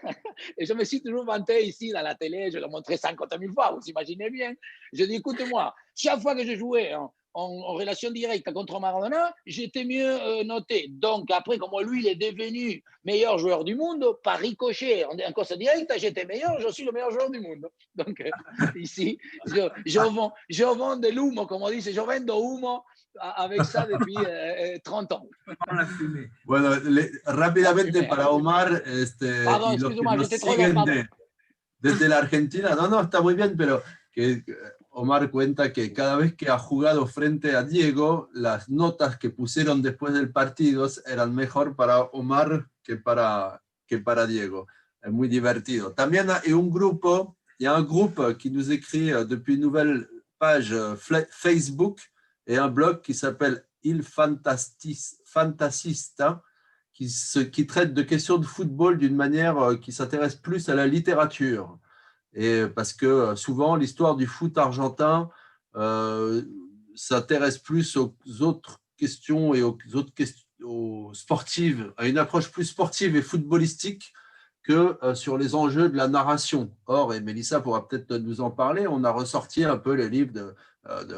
vanté ici dans la télé, je l'ai montré 50 000 fois, vous imaginez bien. Je dis, écoute-moi, chaque fois que je jouais en relation directe contre Maradona, j'étais mieux noté. Donc après, comme lui, il est devenu meilleur joueur du monde, par ricochet, en course directe, j'étais meilleur, je suis le meilleur joueur du monde. Donc ici, je vends de l'humo, comme on dit, je vendo humo avec ça depuis 30 ans. Bueno, rápidamente para Omar, Pardon, y los que excuse-moi, nos j'étais trop siguen long, desde la Argentina, no, está muy bien, pero que Omar cuenta que cada vez que ha jugado frente a Diego, las notas que pusieron después del partido eran mejor para Omar que para Diego. Es muy divertido. También hay un grupo, il y a un groupe qui nous écrit depuis une nouvelle page Facebook et un blog qui s'appelle Il Fantasista, qui traite de questions de football d'une manière qui s'intéresse plus à la littérature. Et parce que souvent, l'histoire du foot argentin s'intéresse plus aux autres questions et aux sportives, à une approche plus sportive et footballistique que sur les enjeux de la narration. Or, et Mélissa pourra peut-être nous en parler, on a ressorti un peu les livres de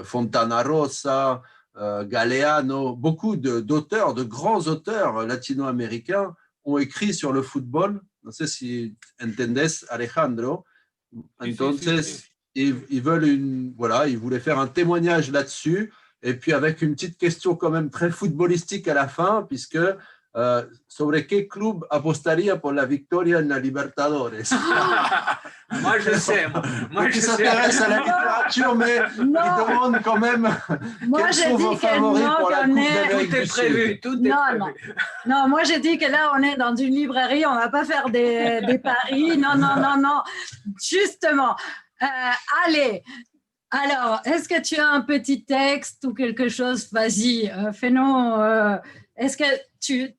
Fontana Rosa, Galeano, beaucoup d'auteurs, de grands auteurs latino-américains ont écrit sur le football. No sé si entendés, Alejandro. Entonces, ils veulent ils voulaient faire un témoignage là-dessus, et puis avec une petite question quand même très footballistique à la fin, puisque sobre qué club apostaría por la victoria en la Libertadores. Moi, je sais. Moi, Qui s'intéresse à la littérature, mais ils demandent quand même quels sont vos favoris pour la Coupe d'Amérique du Sud. Tout est prévu. Non, moi j'ai dit que là on est dans une librairie, on va pas faire des paris. Non. Justement. Allez. Alors, est-ce que tu as un petit texte ou quelque chose? Vas-y, fais-nous. Est-ce que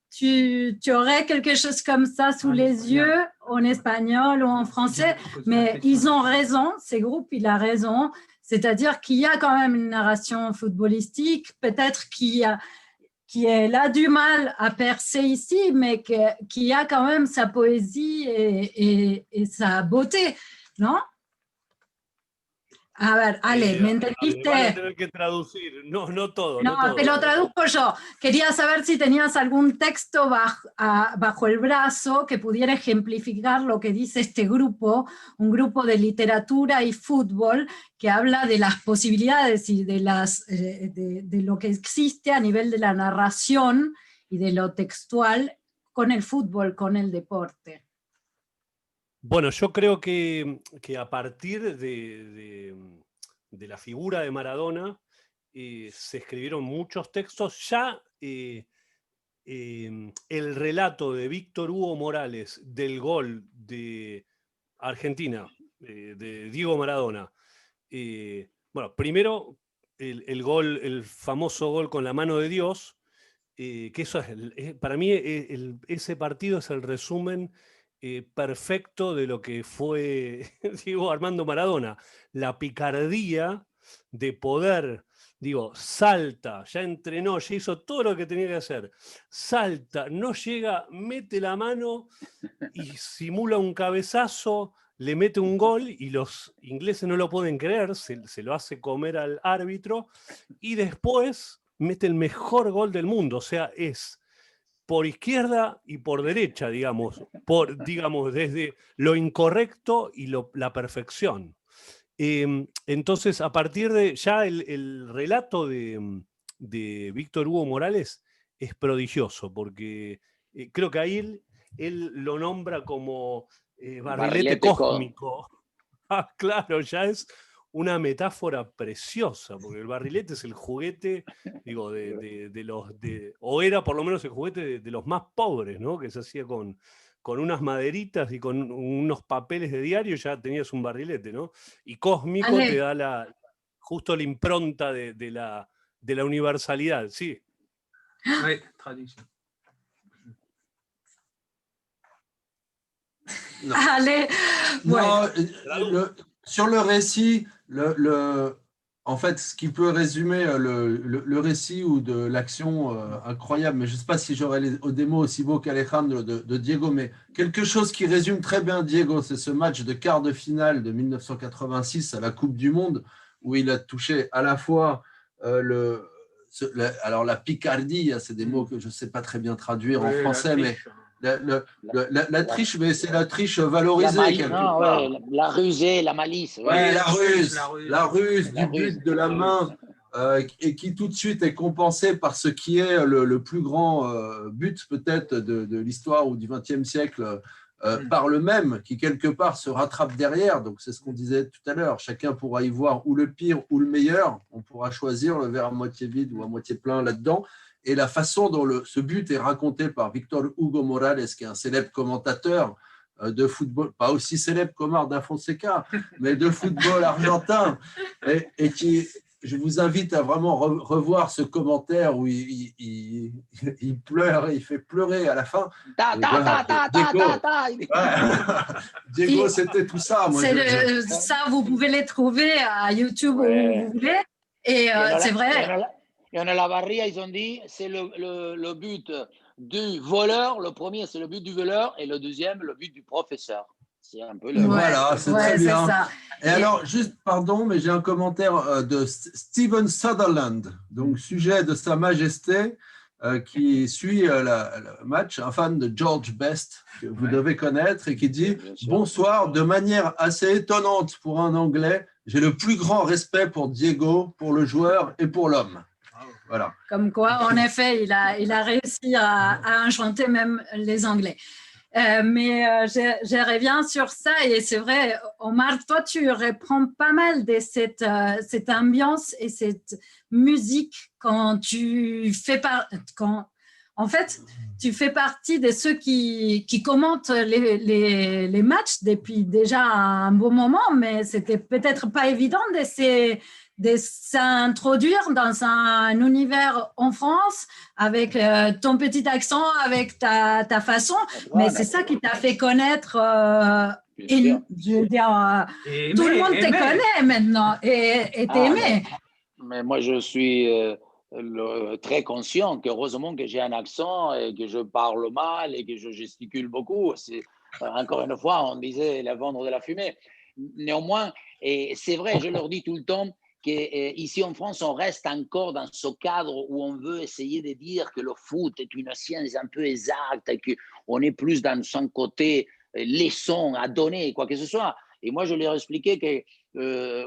tu aurais quelque chose comme ça sous les yeux, en espagnol ou en français? Mais ils ont raison, ces groupes, il a raison. C'est-à-dire qu'il y a quand même une narration footballistique, peut-être qui a du mal à percer ici, mais qui a quand même sa poésie et sa beauté, ¿no? A ver, Ale, ¿me entendiste? Van a tener que traducir, no todo. No, todo. te lo traduzco yo. Quería saber si tenías algún texto bajo el brazo que pudiera ejemplificar lo que dice este grupo, un grupo de literatura y fútbol que habla de las posibilidades y de lo que existe a nivel de la narración y de lo textual con el fútbol, con el deporte. Bueno, yo creo que a partir de la figura de Maradona se escribieron muchos textos. Ya el relato de Víctor Hugo Morales del gol de Argentina, de Diego Maradona. Bueno, primero el famoso gol con la mano de Dios, que eso para mí ese partido es el resumen perfecto de lo que fue Diego Armando Maradona, la picardía de poder, salta, ya entrenó, ya hizo todo lo que tenía que hacer, salta, no llega, mete la mano y simula un cabezazo, le mete un gol y los ingleses no lo pueden creer, se lo hace comer al árbitro y después mete el mejor gol del mundo, o sea, es por izquierda y por derecha, digamos, desde lo incorrecto y la perfección. Entonces, a partir de ya el relato de Víctor Hugo Morales es prodigioso, porque creo que ahí él lo nombra como barrilete cósmico. Claro, ya es una metáfora preciosa, porque el barrilete es el juguete, digo, o era por lo menos el juguete de los más pobres, ¿no? Que se hacía con unas maderitas y con unos papeles de diario, ya tenías un barrilete, ¿no? Y Cósmico te da justo la impronta de la universalidad, sí. Oui, traduction. Non. Allez, Non, sur le récit, en fait, ce qui peut résumer le récit ou de l'action incroyable, mais je ne sais pas si j'aurais des mots aussi beaux qu'Alejandro de Diego, mais quelque chose qui résume très bien Diego, c'est ce match de quart de finale de 1986 à la Coupe du Monde, où il a touché à la fois alors la picardie, c'est des mots que je ne sais pas très bien traduire en français, mais la triche, mais c'est la triche valorisée quelque part. La rusée, la malice. Ouais, la ruse du but de la main et qui tout de suite est compensée par ce qui est le plus grand but peut-être de l'histoire ou du XXe siècle par le même, qui quelque part se rattrape derrière. Donc c'est ce qu'on disait tout à l'heure, chacun pourra y voir ou le pire ou le meilleur, on pourra choisir le verre à moitié vide ou à moitié plein là-dedans. Et la façon dont ce but est raconté par Victor Hugo Morales, qui est un célèbre commentateur de football, pas aussi célèbre qu'Omar da Fonseca, mais de football argentin, et qui, je vous invite à vraiment revoir ce commentaire où il pleure, il fait pleurer à la fin. Diego, c'était tout ça. Moi, ça, vous pouvez les trouver à YouTube où vous voulez. Et c'est vrai. Et en Olavarria, ils ont dit c'est le but du voleur. Le premier, c'est le but du voleur. Et le deuxième, le but du professeur. C'est un peu le. Voilà, c'est très bien. Ça. Et alors, juste, pardon, mais j'ai un commentaire de Stephen Sutherland, donc sujet de Sa Majesté, qui suit le match, un fan de George Best, que vous devez connaître, et qui dit « Bonsoir, de manière assez étonnante pour un Anglais, j'ai le plus grand respect pour Diego, pour le joueur et pour l'homme. » Voilà. Comme quoi, en effet, il a réussi à enchanter même les Anglais. Mais je reviens sur ça et c'est vrai, Omar, toi, tu reprends pas mal de cette ambiance et cette musique quand tu fais en fait, tu fais partie de ceux qui commentent les matchs depuis déjà un bon moment, mais c'était peut-être pas évident de s'introduire dans un univers en France avec ton petit accent, avec ta façon, mais c'est ça qui t'a fait connaître et je veux dire, tout le monde te connaît maintenant et t'aimais. Mais moi je suis très conscient qu'heureusement que j'ai un accent et que je parle mal et que je gesticule beaucoup. C'est, encore une fois, on disait la vendre de la fumée. Néanmoins, et c'est vrai, je leur dis tout le temps, qu'ici en France, on reste encore dans ce cadre où on veut essayer de dire que le foot est une science un peu exacte, qu'on est plus dans son côté leçon à donner, quoi que ce soit. Et moi, je leur expliquais que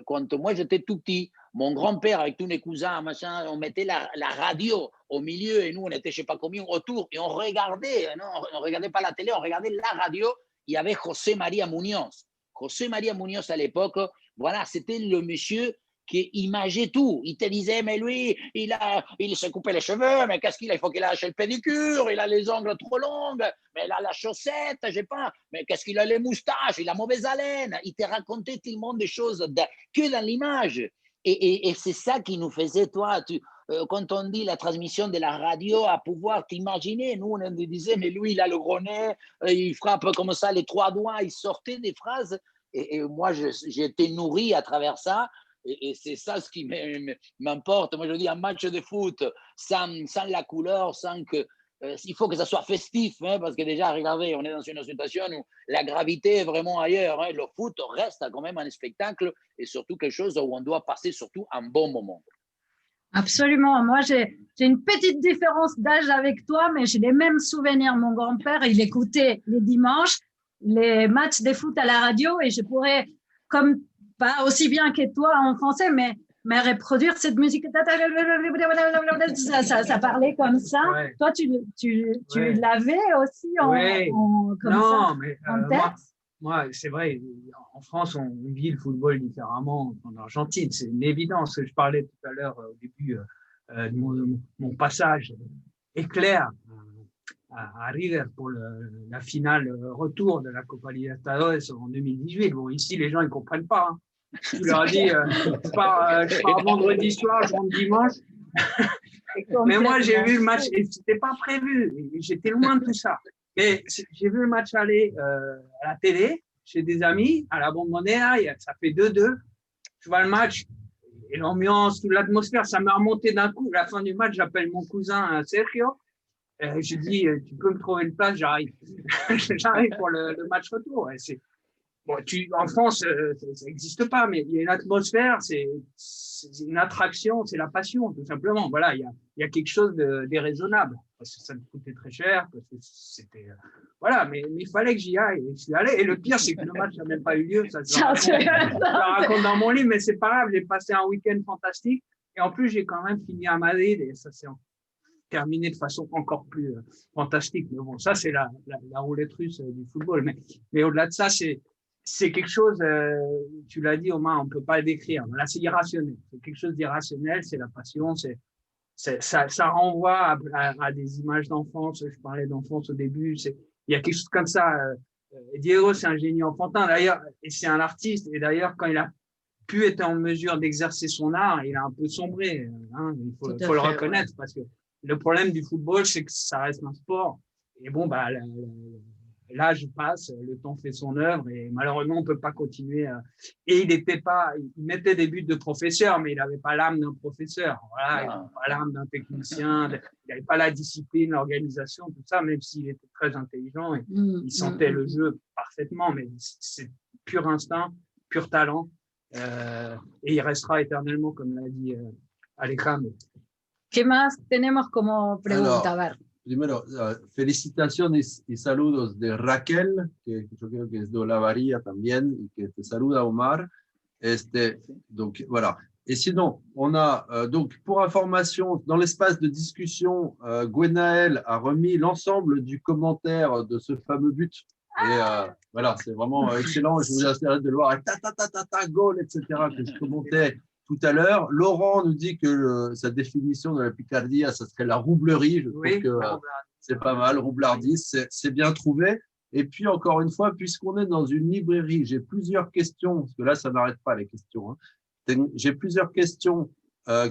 quand moi, j'étais tout petit, mon grand-père avec tous mes cousins, machin, on mettait la radio au milieu et nous, on était je ne sais pas combien autour et on regardait, non, on ne regardait pas la télé, on regardait la radio. Il y avait José María Muñoz. José María Muñoz, à l'époque, voilà, c'était le monsieur qui imageait tout. Il te disait, mais lui, il se coupait les cheveux, mais qu'est-ce qu'il a? Il faut qu'il lâche le pédicure, il a les ongles trop longs, mais il a la chaussette, je sais pas, mais qu'est-ce qu'il a les moustaches, il a mauvaise haleine. Il te racontait tellement de choses que dans l'image. Et c'est ça qui nous faisait, toi, quand on dit la transmission de la radio, à pouvoir t'imaginer. Nous, on disait, mais lui, il a le gros nez, il frappe comme ça les trois doigts, il sortait des phrases. Et moi, j'ai été nourri à travers ça. Et c'est ça ce qui m'importe. Moi, je dis un match de foot sans la couleur, sans que. Il faut que ça soit festif, hein, parce que déjà, regardez, on est dans une situation où la gravité est vraiment ailleurs. Hein. Le foot reste quand même un spectacle et surtout quelque chose où on doit passer surtout un bon moment. Absolument. Moi, j'ai une petite différence d'âge avec toi, mais j'ai les mêmes souvenirs. Mon grand-père, il écoutait les dimanches les matchs de foot à la radio et je pourrais, comme pas aussi bien que toi en français, mais reproduire cette musique. Ça parlait comme ça. Ouais. Toi, tu l'avais aussi comme ça, mais, en tête? moi, c'est vrai, en France, on vit le football différemment qu'en Argentine. C'est une évidence. Je parlais tout à l'heure au début de mon passage éclair à River pour la finale retour de la Copa Libertadores en 2018. Bon, ici, les gens ne comprennent pas. Hein. Tu leur dis, je pars vendredi soir, je rentre dimanche. Mais moi, j'ai vu le match et c'était pas prévu. J'étais loin de tout ça. Mais j'ai vu le match aller à la télé, chez des amis, à la Bombonera, ça fait 2-2. Je vois le match et l'ambiance, toute l'atmosphère, ça m'a remonté d'un coup. À la fin du match, j'appelle mon cousin Sergio. Je dis, tu peux me trouver une place, j'arrive. J'arrive pour le match retour. Bon, en France, ça n'existe pas, mais il y a une atmosphère, c'est une attraction, c'est la passion, tout simplement. Voilà, il y a quelque chose de déraisonnable, parce que ça me coûtait très cher, parce que c'était... voilà, mais il fallait que j'y aille, et je suis allé. Et le pire, c'est que le match n'a même pas eu lieu, ça je le raconte dans mon livre, mais c'est pas grave, j'ai passé un week-end fantastique, et en plus, j'ai quand même fini à Madrid, et ça s'est terminé de façon encore plus fantastique. Mais bon, ça, c'est la roulette russe du football. Mais au-delà de ça, c'est quelque chose, tu l'as dit, Omar, on ne peut pas le décrire. Là, c'est irrationnel. C'est quelque chose d'irrationnel, c'est la passion, ça renvoie à des images d'enfance. Je parlais d'enfance au début. Il y a quelque chose comme ça. Diego, c'est un génie enfantin, d'ailleurs, et c'est un artiste. Et d'ailleurs, quand il a pu être en mesure d'exercer son art, il a un peu sombré. Hein, il faut le reconnaître, parce que le problème du football, c'est que ça reste un sport. Et bon, bah, l'âge passe, le temps fait son œuvre et malheureusement, on ne peut pas continuer. Et il mettait des buts de professeur, mais il n'avait pas l'âme d'un professeur. Voilà, il n'avait pas l'âme d'un technicien, il n'avait pas la discipline, l'organisation, tout ça, même s'il était très intelligent. Et il sentait le jeu parfaitement, mais c'est pur instinct, pur talent. Et il restera éternellement, comme l'a dit Alejandro. ¿Qué más tenemos como pregunta? A ver. Primero, felicitaciones y saludos de Raquel, que yo creo que es de Olavarría también, y que te saluda Omar. Donc voilà. Et sinon, on a, donc pour information, dans l'espace de discussion, Gwenaël a remis l'ensemble du commentaire de ce fameux but. Et voilà, c'est vraiment excellent. Je vous invite de le voir, goal, etc., que je commentais tout à l'heure. Laurent nous dit que sa définition de la Picardia, ça serait la roublerie. Je trouve que c'est pas mal, roublardise, c'est bien trouvé. Et puis, encore une fois, puisqu'on est dans une librairie, j'ai plusieurs questions, parce que là, ça n'arrête pas les questions. Hein. J'ai plusieurs questions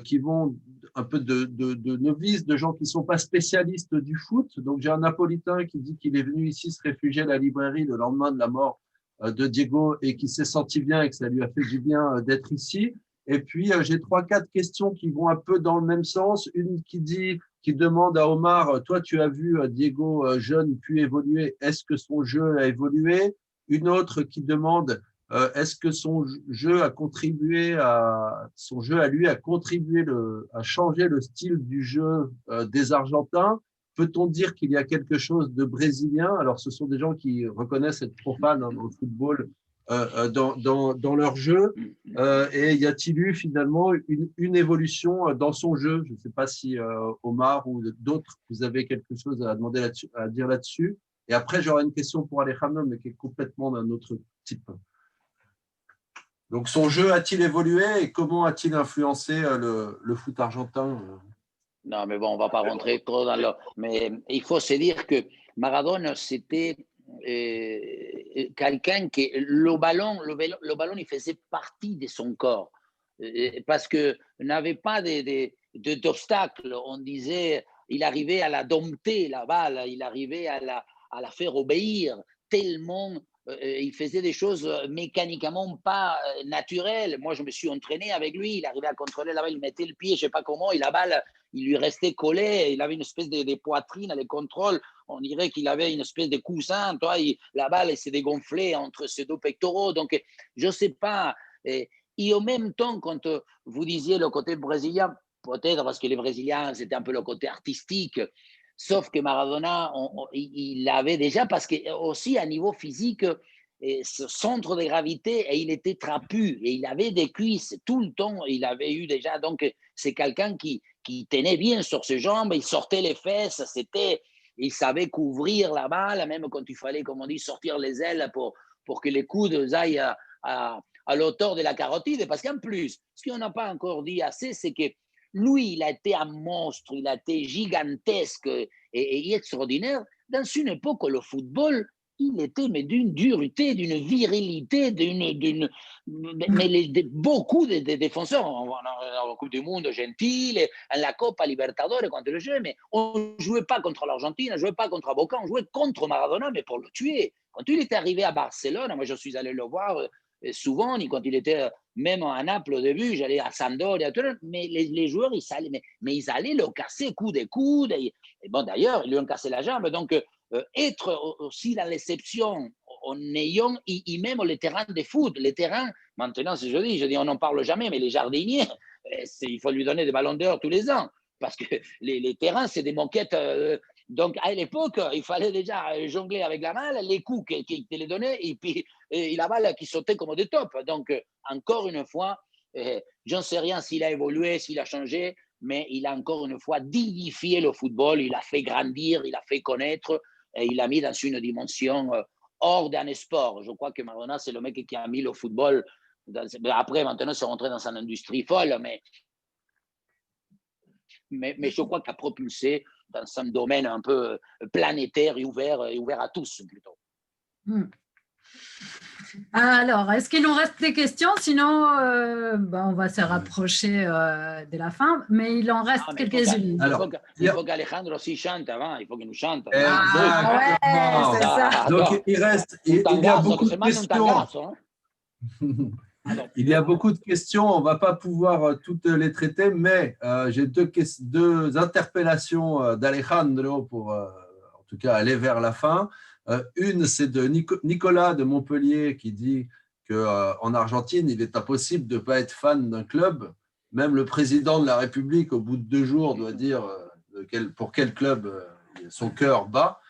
qui vont un peu de novices, de gens qui ne sont pas spécialistes du foot. Donc, j'ai un Napolitain qui dit qu'il est venu ici se réfugier à la librairie le lendemain de la mort de Diego et qui s'est senti bien et que ça lui a fait du bien d'être ici. Et puis, j'ai 3-4 questions qui vont un peu dans le même sens. Une qui demande à Omar, toi, tu as vu Diego jeune puis évoluer, est-ce que son jeu a évolué? Une autre qui demande, est-ce que son jeu a contribué à changer le style du jeu des Argentins? Peut-on dire qu'il y a quelque chose de brésilien? Alors, ce sont des gens qui reconnaissent être profanes dans le football, dans leur jeu, et y a-t-il eu finalement une évolution dans son jeu? Je ne sais pas si Omar ou d'autres, vous avez quelque chose à dire là-dessus. Et après, j'aurai une question pour Alejandro, mais qui est complètement d'un autre type. Donc, son jeu a-t-il évolué et comment a-t-il influencé le foot argentin? Non, mais bon, on ne va pas rentrer trop dans le... Mais il faut se dire que Maradona, c'était quelqu'un qui, le ballon, il faisait partie de son corps. Parce qu'il n'avait pas d'obstacle. On disait, il arrivait à la dompter, la balle, il arrivait à la faire obéir, tellement il faisait des choses mécaniquement pas naturelles. Moi, je me suis entraîné avec lui, il arrivait à contrôler la balle, il mettait le pied, je ne sais pas comment, et la balle, il lui restait collé, il avait une espèce de poitrine, les contrôles, on dirait qu'il avait une espèce de coussin, toi, la balle s'est dégonflée entre ses deux pectoraux, donc je ne sais pas. Et en même temps, quand vous disiez le côté brésilien, peut-être parce que les Brésiliens, c'était un peu le côté artistique, sauf que Maradona, il l'avait déjà, parce que aussi à niveau physique, ce centre de gravité, et il était trapu, et il avait des cuisses tout le temps, il avait eu déjà, donc c'est quelqu'un qui tenait bien sur ses jambes, il sortait les fesses, il savait couvrir la balle, même quand il fallait, comme on dit, sortir les ailes pour pour que les coudes aillent à l'auteur de la carotide. Parce qu'en plus, ce qu'on n'a pas encore dit assez, c'est que lui, il a été un monstre, il a été gigantesque et extraordinaire dans une époque où le football, il était mais d'une dureté, d'une virilité, beaucoup de défenseurs en Coupe du Monde, Gentile, en la Copa Libertadores, quand il jouait, mais on ne jouait pas contre l'Argentine, on ne jouait pas contre Boca, on jouait contre Maradona, mais pour le tuer. Quand il est arrivé à Barcelone, moi je suis allé le voir souvent, quand il était même à Naples au début, j'allais à Sampdoria, mais les joueurs, mais ils allaient le casser coup de coude. Et bon, d'ailleurs, ils lui ont cassé la jambe. Donc, être aussi dans l'exception en ayant, et même les terrains de foot, les terrains, maintenant, si je dis, on n'en parle jamais, mais les jardiniers, il faut lui donner des ballons d'or tous les ans. Parce que les terrains, c'est des moquettes. Donc, à l'époque, il fallait déjà jongler avec la balle, les coups qu'il te les donnait, et puis la balle qui sautait comme des tops. Donc, encore une fois, je ne sais rien s'il a évolué, s'il a changé, mais il a encore une fois dignifié le football, il a fait grandir, il a fait connaître, et il l'a mis dans une dimension hors d'un sport. Je crois que Maradona, c'est le mec qui a mis le football. Après, maintenant, c'est rentré dans une industrie folle, mais je crois qu'il a propulsé dans un domaine un peu planétaire et ouvert à tous plutôt. Alors, est-ce qu'il nous reste des questions? Sinon, on va se rapprocher de la fin, mais il en reste quelques-unes. Il faut qu'Alejandro aussi chante avant, il faut qu'il nous chante. Exactement. Ouais, c'est ça. Donc, il y a beaucoup de questions. Il y a beaucoup de questions, on ne va pas pouvoir toutes les traiter, mais j'ai deux interpellations d'Alejandro pour, en tout cas, aller vers la fin. Une, c'est de Nicolas de Montpellier qui dit qu'en Argentine, il est impossible de ne pas être fan d'un club. Même le président de la République, au bout de 2 jours, doit dire pour quel club son cœur bat.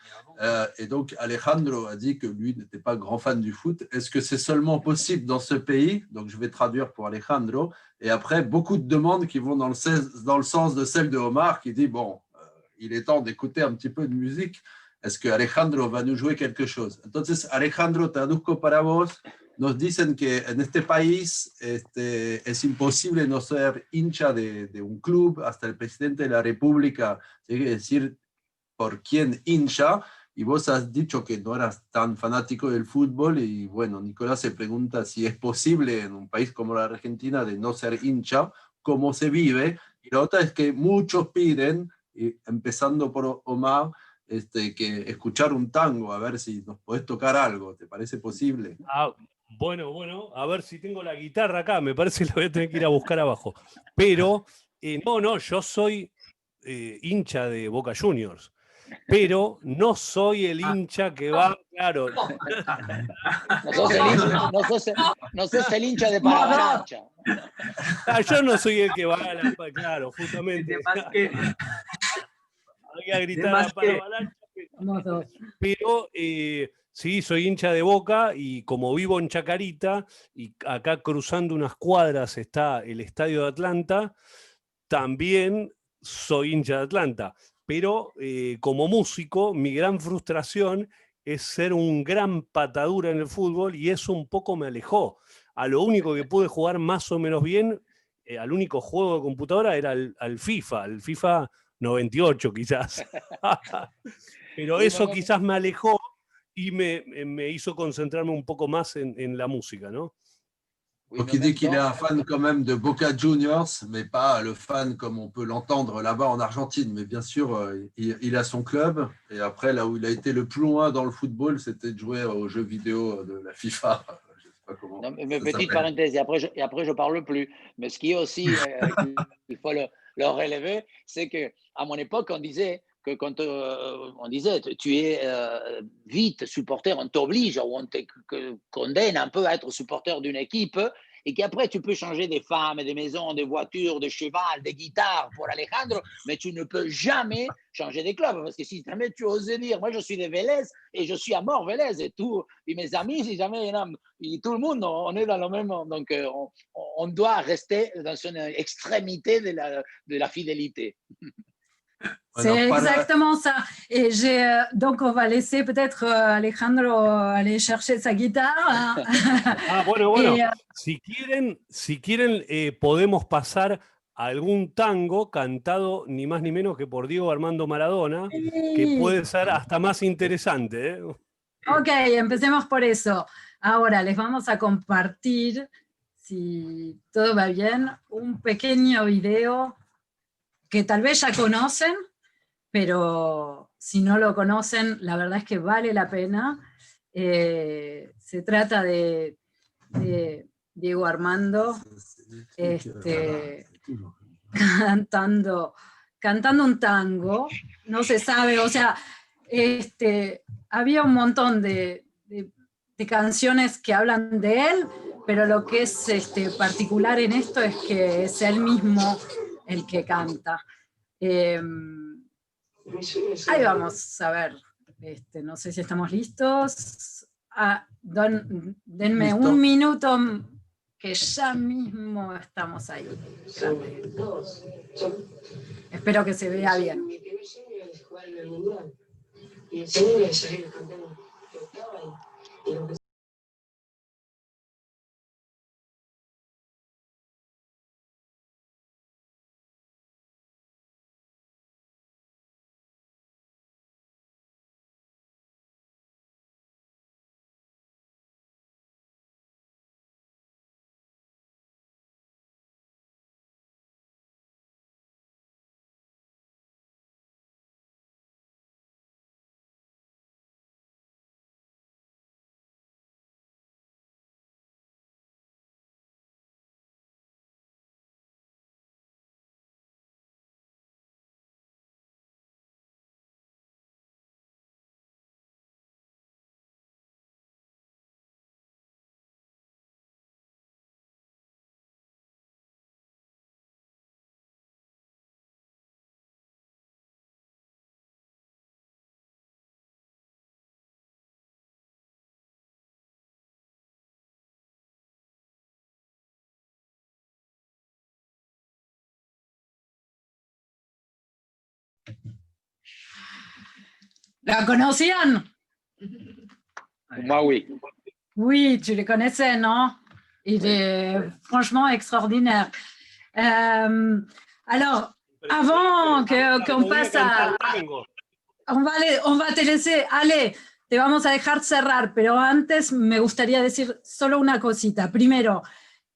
Et donc, Alejandro a dit que lui n'était pas grand fan du foot. Est-ce que c'est seulement possible dans ce pays? Donc, je vais traduire pour Alejandro. Et après, beaucoup de demandes qui vont dans le sens de celle de Omar, qui dit, bon, il est temps d'écouter un petit peu de musique. Est-ce que Alejandro va nous jouer quelque chose? Entonces, Alejandro, traduzco para vos. Nos dicen que en este país es imposible no ser hincha de un club. Hasta el presidente de la República tiene que decir por quién hincha. Y vos has dicho que no eras tan fanático del fútbol y bueno, Nicolás se pregunta si es posible en un país como la Argentina de no ser hincha, cómo se vive. Y la otra es que muchos piden, empezando por Omar, que escuchar un tango, a ver si nos podés tocar algo, ¿te parece posible? Bueno, a ver si tengo la guitarra acá, me parece que la voy a tener que ir a buscar abajo. Pero, no, yo soy hincha de Boca Juniors. Pero no soy el hincha que va, claro. No sos el hincha de Paravalancha. Yo no soy el que va a la, claro, justamente. Hay que gritar a Paravalancha. Pero sí, soy hincha de Boca y como vivo en Chacarita y acá cruzando unas cuadras está el Estadio de Atlanta, también soy hincha de Atlanta. Pero como músico, mi gran frustración es ser un gran patadura en el fútbol y eso un poco me alejó. A lo único que pude jugar más o menos bien, al único juego de computadora era al FIFA, el FIFA 98 quizás. Pero eso quizás me alejó y me hizo concentrarme un poco más en la música, ¿no? Donc il dit qu'il est un fan quand même de Boca Juniors, mais pas le fan comme on peut l'entendre là-bas en Argentine. Mais bien sûr, il a son club. Et après, là où il a été le plus loin dans le football, c'était de jouer aux jeux vidéo de la FIFA. Je sais pas comment. Non, mais petite parenthèse, et après je ne parle plus. Mais ce qui est aussi, il faut le relever, c'est qu'à mon époque, on disait que quand on disait tu es vite supporter, on t'oblige ou on te condamne un peu à être supporter d'une équipe et qu'après tu peux changer des femmes, des maisons, des voitures, des chevals, des guitares pour Alejandro, mais tu ne peux jamais changer des clubs parce que si jamais tu oses dire moi je suis de Vélez et je suis à mort Vélez et mes amis, si jamais tout le monde, on est dans le même, donc on doit rester dans une extrémité de la fidélité. C'est Voilà, exactement ça. Et donc, on va laisser peut-être Alejandro aller chercher sa guitare. Hein. Ah, bueno. Et, Si quieren podemos pasar a algún tango cantado ni más ni menos que por Diego Armando Maradona, que puede ser hasta más interesante. ¿Eh? Ok, empecemos por eso. Ahora les vamos a compartir, si todo va bien, un pequeño video que tal vez ya conocen, pero si no lo conocen, la verdad es que vale la pena. Se trata de Diego Armando cantando un tango, no se sabe, o sea, había un montón de canciones que hablan de él, pero lo que es particular en esto es que es él mismo el que canta. Ahí vamos a ver, no sé si estamos listos. Denme Listo. un minuto que ya mismo estamos ahí. Espero que se vea bien. ¿La conocían? Moi, oui. Oui, tu les connaissais, non? Il est franchement extraordinaire. Alors, avant qu'on passe a... On va te laisser, allez, te vamos a dejar cerrar, pero antes me gustaría decir solo una cosita. Primero,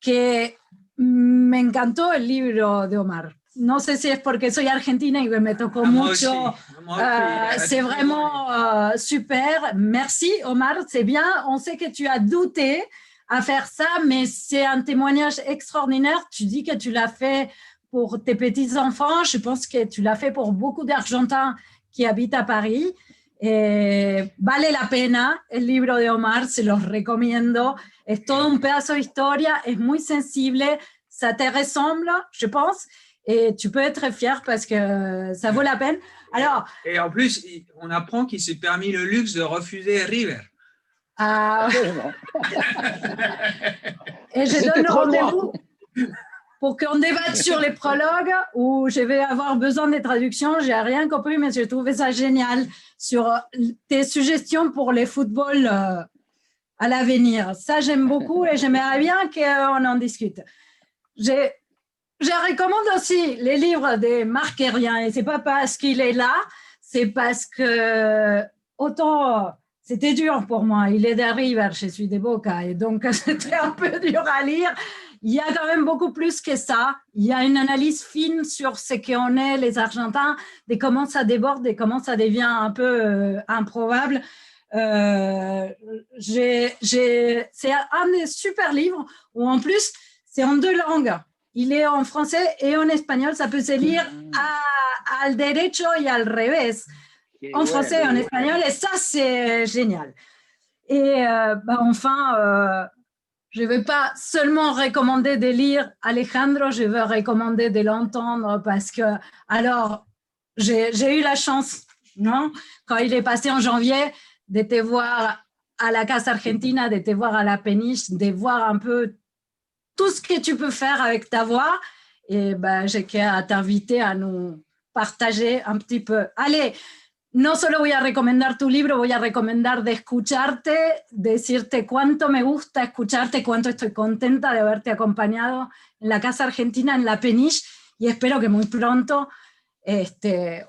que me encantó el libro de Omar. No sé si es porque soy argentina y que me tocó mucho. C'est vraiment super. Merci Omar, c'est bien. On sait que tu as douté à faire ça, mais c'est un témoignage extraordinaire. Tu dis que tu l'as fait pour tes petits-enfants. Je pense que tu l'as fait pour beaucoup d'Argentins qui habitent à Paris. Vale la pena el libro de Omar, se los recomiendo. Es todo un pedazo de historia, es muy sensible, ça te ressemble, je pense. Et tu peux être fier parce que ça vaut la peine. Alors, et en plus, on apprend qu'il s'est permis le luxe de refuser River. Et je donne rendez-vous pour qu'on débatte sur les prologues où je vais avoir besoin des traductions. J'ai rien compris, mais j'ai trouvé ça génial sur tes suggestions pour les footballs à l'avenir. Ça, j'aime beaucoup et j'aimerais bien qu'on en discute. Je recommande aussi les livres de Marc Herrien, et c'est pas parce qu'il est là, c'est parce que autant c'était dur pour moi, il est de River, je suis de Boca, et donc c'était un peu dur à lire. Il y a quand même beaucoup plus que ça. Il y a une analyse fine sur ce qu'on est, les Argentins, de comment ça déborde et comment ça devient un peu improbable. C'est un des super livres où en plus, c'est en 2 langues. Il est en français et en espagnol, ça peut se lire al derecho y al revés, en français et en espagnol, et ça, c'est génial. Et enfin, je ne vais pas seulement recommander de lire Alejandro, je veux recommander de l'entendre parce que, alors, j'ai eu la chance, non, quand il est passé en janvier, de te voir à la Casa Argentina, de te voir à la péniche, de voir un peu tout ce que tu peux faire avec ta voix. Et j'ai qu'à t'inviter à nous partager un petit peu. Allez, no solo voy a recomendar tu libro, voy a recomendar de escucharte, decirte cuánto me gusta escucharte, cuánto estoy contenta de haberte acompañado en la Casa Argentina, en la Peniche, y espero que muy pronto,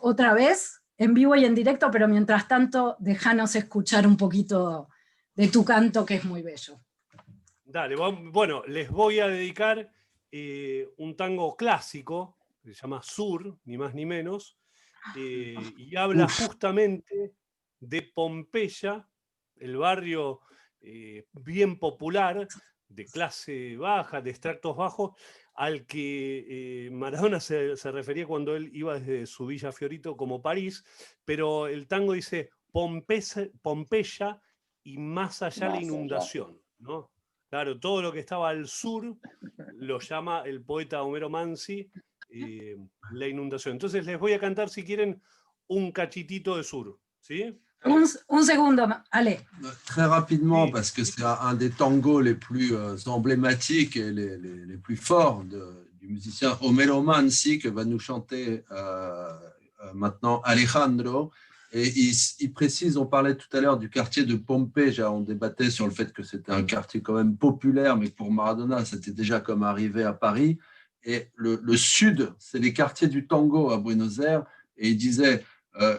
otra vez, en vivo y en directo, pero mientras tanto, déjanos escuchar un poquito de tu canto, que es muy bello. Dale, bueno, les voy a dedicar un tango clásico, que se llama Sur, ni más ni menos, y habla justamente de Pompeya, el barrio bien popular, de clase baja, de extractos bajos, al que Maradona se refería cuando él iba desde su Villa Fiorito como París, pero el tango dice Pompeya y más allá la inundación, ¿no? Claro, todo lo que estaba al sur lo llama el poeta Homero Mansi la inundación. Entonces les voy a cantar, si quieren, un cachitito de Sur, ¿sí? Un segundo, allez. Très rapidement, Oui. parce que c'est un des tangos les plus emblématiques et les plus forts du musicien Homero Mansi, que va nous chanter maintenant Alejandro. Et il précise, on parlait tout à l'heure du quartier de Pompeya, on débattait sur le fait que c'était un quartier quand même populaire, mais pour Maradona, c'était déjà comme arrivé à Paris. Et le sud, c'est les quartiers du tango à Buenos Aires. Et il disait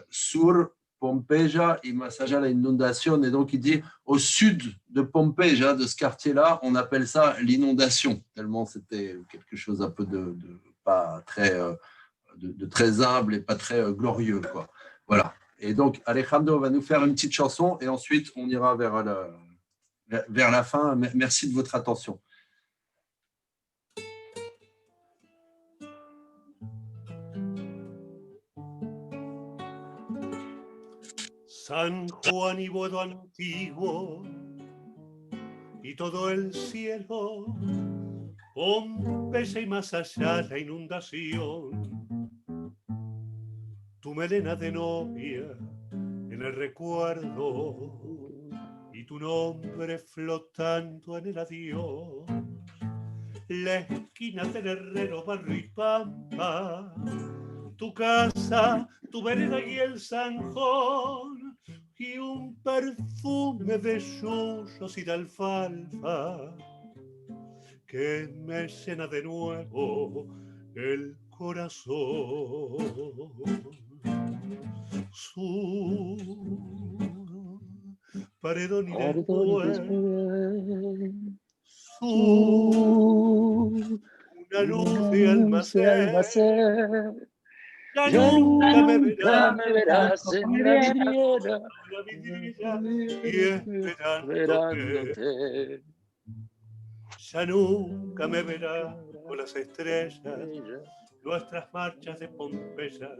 Sur Pompeya y más allá la inundación. Et donc il dit au sud de Pompeya, de ce quartier-là, on appelle ça l'inondation, tellement c'était quelque chose un peu de pas très, de très humble et pas très glorieux, quoi. Voilà. Et donc, Alejandro va nous faire une petite chanson et ensuite, on ira vers la fin. Merci de votre attention. San Juan y Boedo antiguo y todo el cielo, Pompeya y más allá la inundación. Tu melena de novia en el recuerdo y tu nombre flotando en el adiós. La esquina del Herrero, Barrio y Pampa, tu casa, tu vereda y el zanjón, y un perfume de yuyos y de alfalfa que me llena de nuevo el corazón. Sur, paredón y después, sur, una luz de almacén. Ya nunca me verás en la vidriera y esperándote. Ya nunca me verás con las estrellas, nuestras marchas de Pompeya,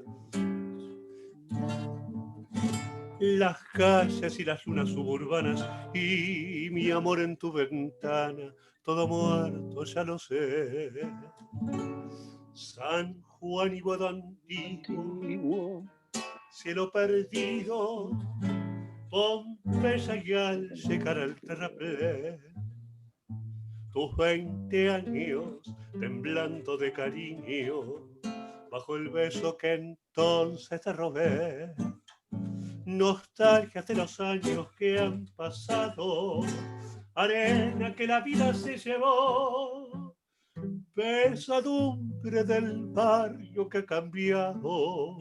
las calles y las lunas suburbanas y mi amor en tu ventana, todo muerto ya lo sé. San Juan y Boedo antiguo, cielo perdido, Pompeya y al llegar al terraplén, tus 20 años temblando de cariño, bajo el beso que entonces te robé. Nostalgias de los años que han pasado, arena que la vida se llevó, pesadumbre del barrio que ha cambiado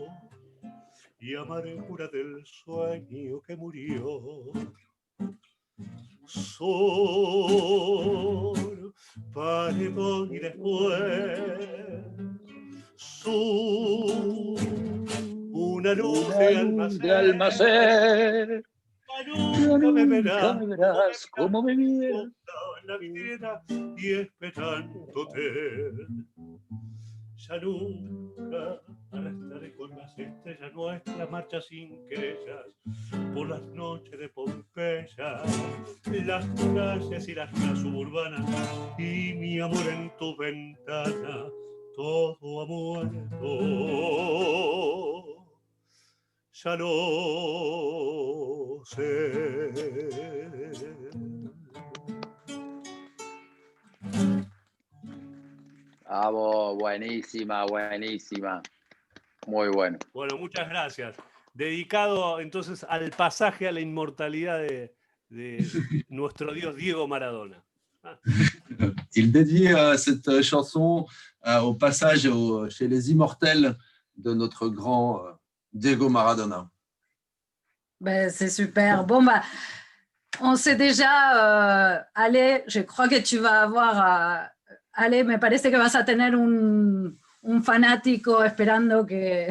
y amargura del sueño que murió. Sur, paredón y después, sur, una luz de almacén. Nunca me verás como me vieras en la vidriera y esperándote. Ya nunca arrastraré con las estrellas nuestra marcha sin querellas por las noches de Pompeya, las calles y las lunas suburbanas y mi amor en tu ventana, todo ha muerto. Ya lo sé. Bravo, buenísima, buenísima. Muy bueno. Bueno, muchas gracias. Dedicado entonces al pasaje a la inmortalidad de nuestro Dios Diego Maradona. Il dédie cette chanson au passage chez les immortels de notre grand Diego Maradona. Ben, c'est super. Bon, bah, on sait déjà, Ale, je crois que tu vas avoir, Ale, me parece que vas a tener un fanático esperando que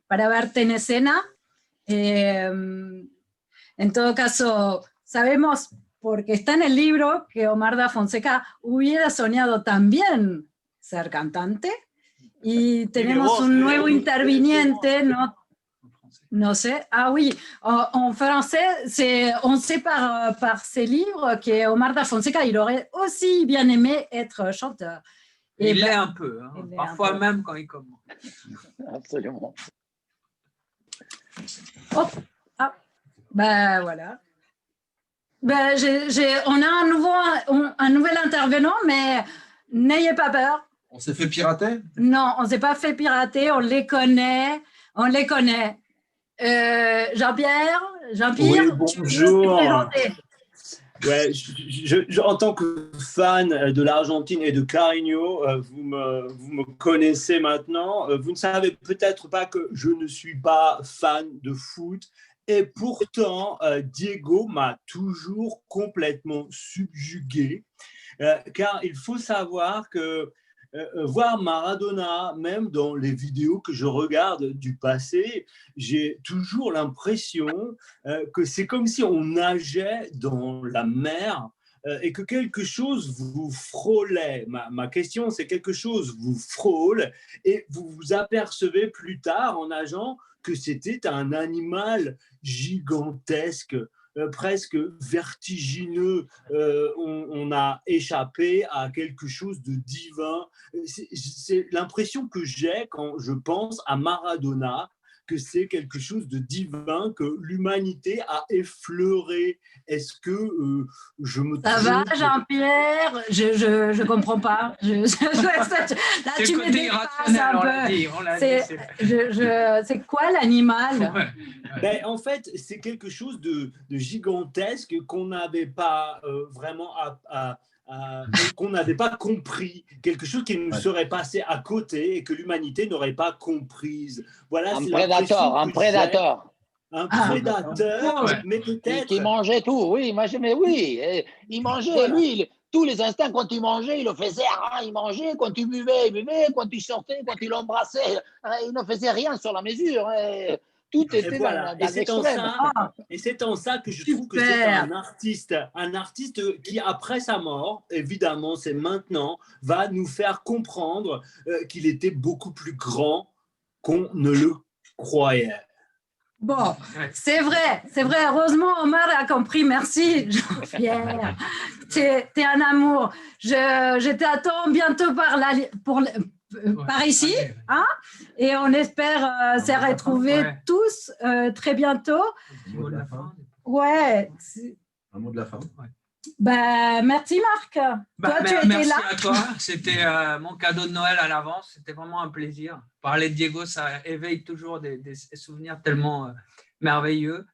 para verte en escena. En todo caso, sabemos, porque está en el libro, que Omar da Fonseca hubiera soñado también ser cantante. Y tenemos un nuevo interviniente, no sé. Ah oui, en français, on sait par ses livres que Omar da Fonseca, il aurait aussi bien aimé être chanteur. Et il l'est un peu, hein, parfois même quand il commence. Absolument. Hop, ah, ben voilà. Ben, on a un nouvel intervenant, mais n'ayez pas peur. On s'est fait pirater? Non, on ne s'est pas fait pirater, on les connaît. Jean-Pierre, oui, bonjour. Ouais, en tant que fan de l'Argentine et de Carreño, vous me connaissez maintenant. Vous ne savez peut-être pas que je ne suis pas fan de foot. Et pourtant, Diego m'a toujours complètement subjugué. Car il faut savoir que voir Maradona, même dans les vidéos que je regarde du passé, j'ai toujours l'impression que c'est comme si on nageait dans la mer et que quelque chose vous frôlait. Ma question, c'est quelque chose vous frôle et vous vous apercevez plus tard en nageant que c'était un animal gigantesque, presque vertigineux. On a échappé à quelque chose de divin. C'est l'impression que j'ai quand je pense à Maradona, que c'est quelque chose de divin que l'humanité a effleuré. Est-ce que je me trompe? Ça va, Jean-Pierre? Je comprends pas. Là, tu me dépasses un peu. C'est quoi l'animal? Ben, en fait, c'est quelque chose de gigantesque qu'on n'avait pas vraiment qu'on n'avait pas compris, quelque chose qui nous serait passé à côté et que l'humanité n'aurait pas comprise. Voilà, un prédateur. Un prédateur, mais peut-être... Qui mangeait tout, oui, mais oui. Il mangeait, voilà. Lui, tous les instants, quand il mangeait, il le faisait, il mangeait, quand il buvait, quand il sortait, quand il l'embrassait, il ne faisait rien sur la mesure. Tout était voilà. dans l'extrême. Et c'est en ça que je trouve que c'est un artiste qui, après sa mort, évidemment, c'est maintenant, va nous faire comprendre qu'il était beaucoup plus grand qu'on ne le croyait. Bon, c'est vrai. Heureusement, Omar a compris. Merci, Jean-Pierre. T'es un amour. Je t'attends bientôt par ici, hein? Et on espère se retrouver tous très bientôt. Un mot de la fin. Ouais. Un mot de la fin. Ben, merci Marc. Toi, tu étais merci là. à toi. C'était mon cadeau de Noël à l'avance. C'était vraiment un plaisir. Parler de Diego, ça éveille toujours des souvenirs tellement merveilleux.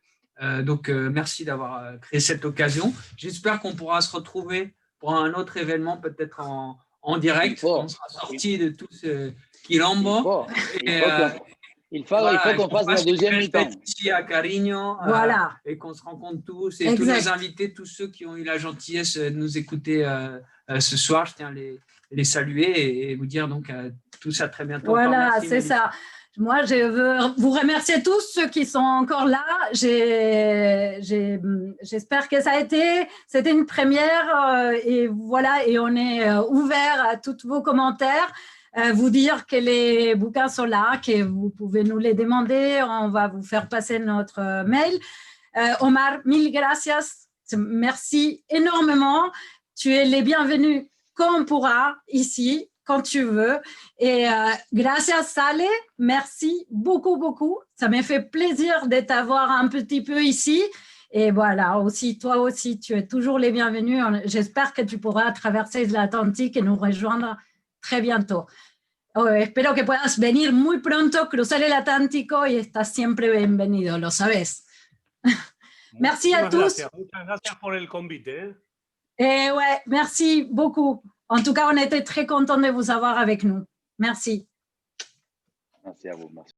Donc, merci d'avoir créé cette occasion. J'espère qu'on pourra se retrouver pour un autre événement, peut-être en direct. On sera sorti de tout ce quilombo. Il faut qu'on fasse la deuxième mi-temps. Ici à Carreño, voilà. Et qu'on se rencontre tous et tous nos invités, tous ceux qui ont eu la gentillesse de nous écouter ce soir. Je tiens à les saluer et vous dire donc à tous à très bientôt. Voilà, c'est ça. Moi, je veux vous remercier tous ceux qui sont encore là. J'espère que c'était une première et voilà, et on est ouvert à tous vos commentaires. Vous dire que les bouquins sont là, que vous pouvez nous les demander. On va vous faire passer notre mail. Omar, mille gracias. Merci énormément. Tu es les bienvenus quand on pourra ici, quand tu veux. Et gracias, Sale. Merci beaucoup, beaucoup. Ça m'a fait plaisir de t'avoir un petit peu ici. Et voilà, aussi, toi aussi, tu es toujours les bienvenus. J'espère que tu pourras traverser l'Atlantique et nous rejoindre très bientôt. Espero que puedas venir muy pronto, cruzar el Atlántico y estás siempre bienvenido, lo sabes. Merci à tous. Muchas gracias por el convite. Ouais, merci beaucoup. En tout cas, on était très contents de vous avoir avec nous. Merci. Merci à vous. Merci.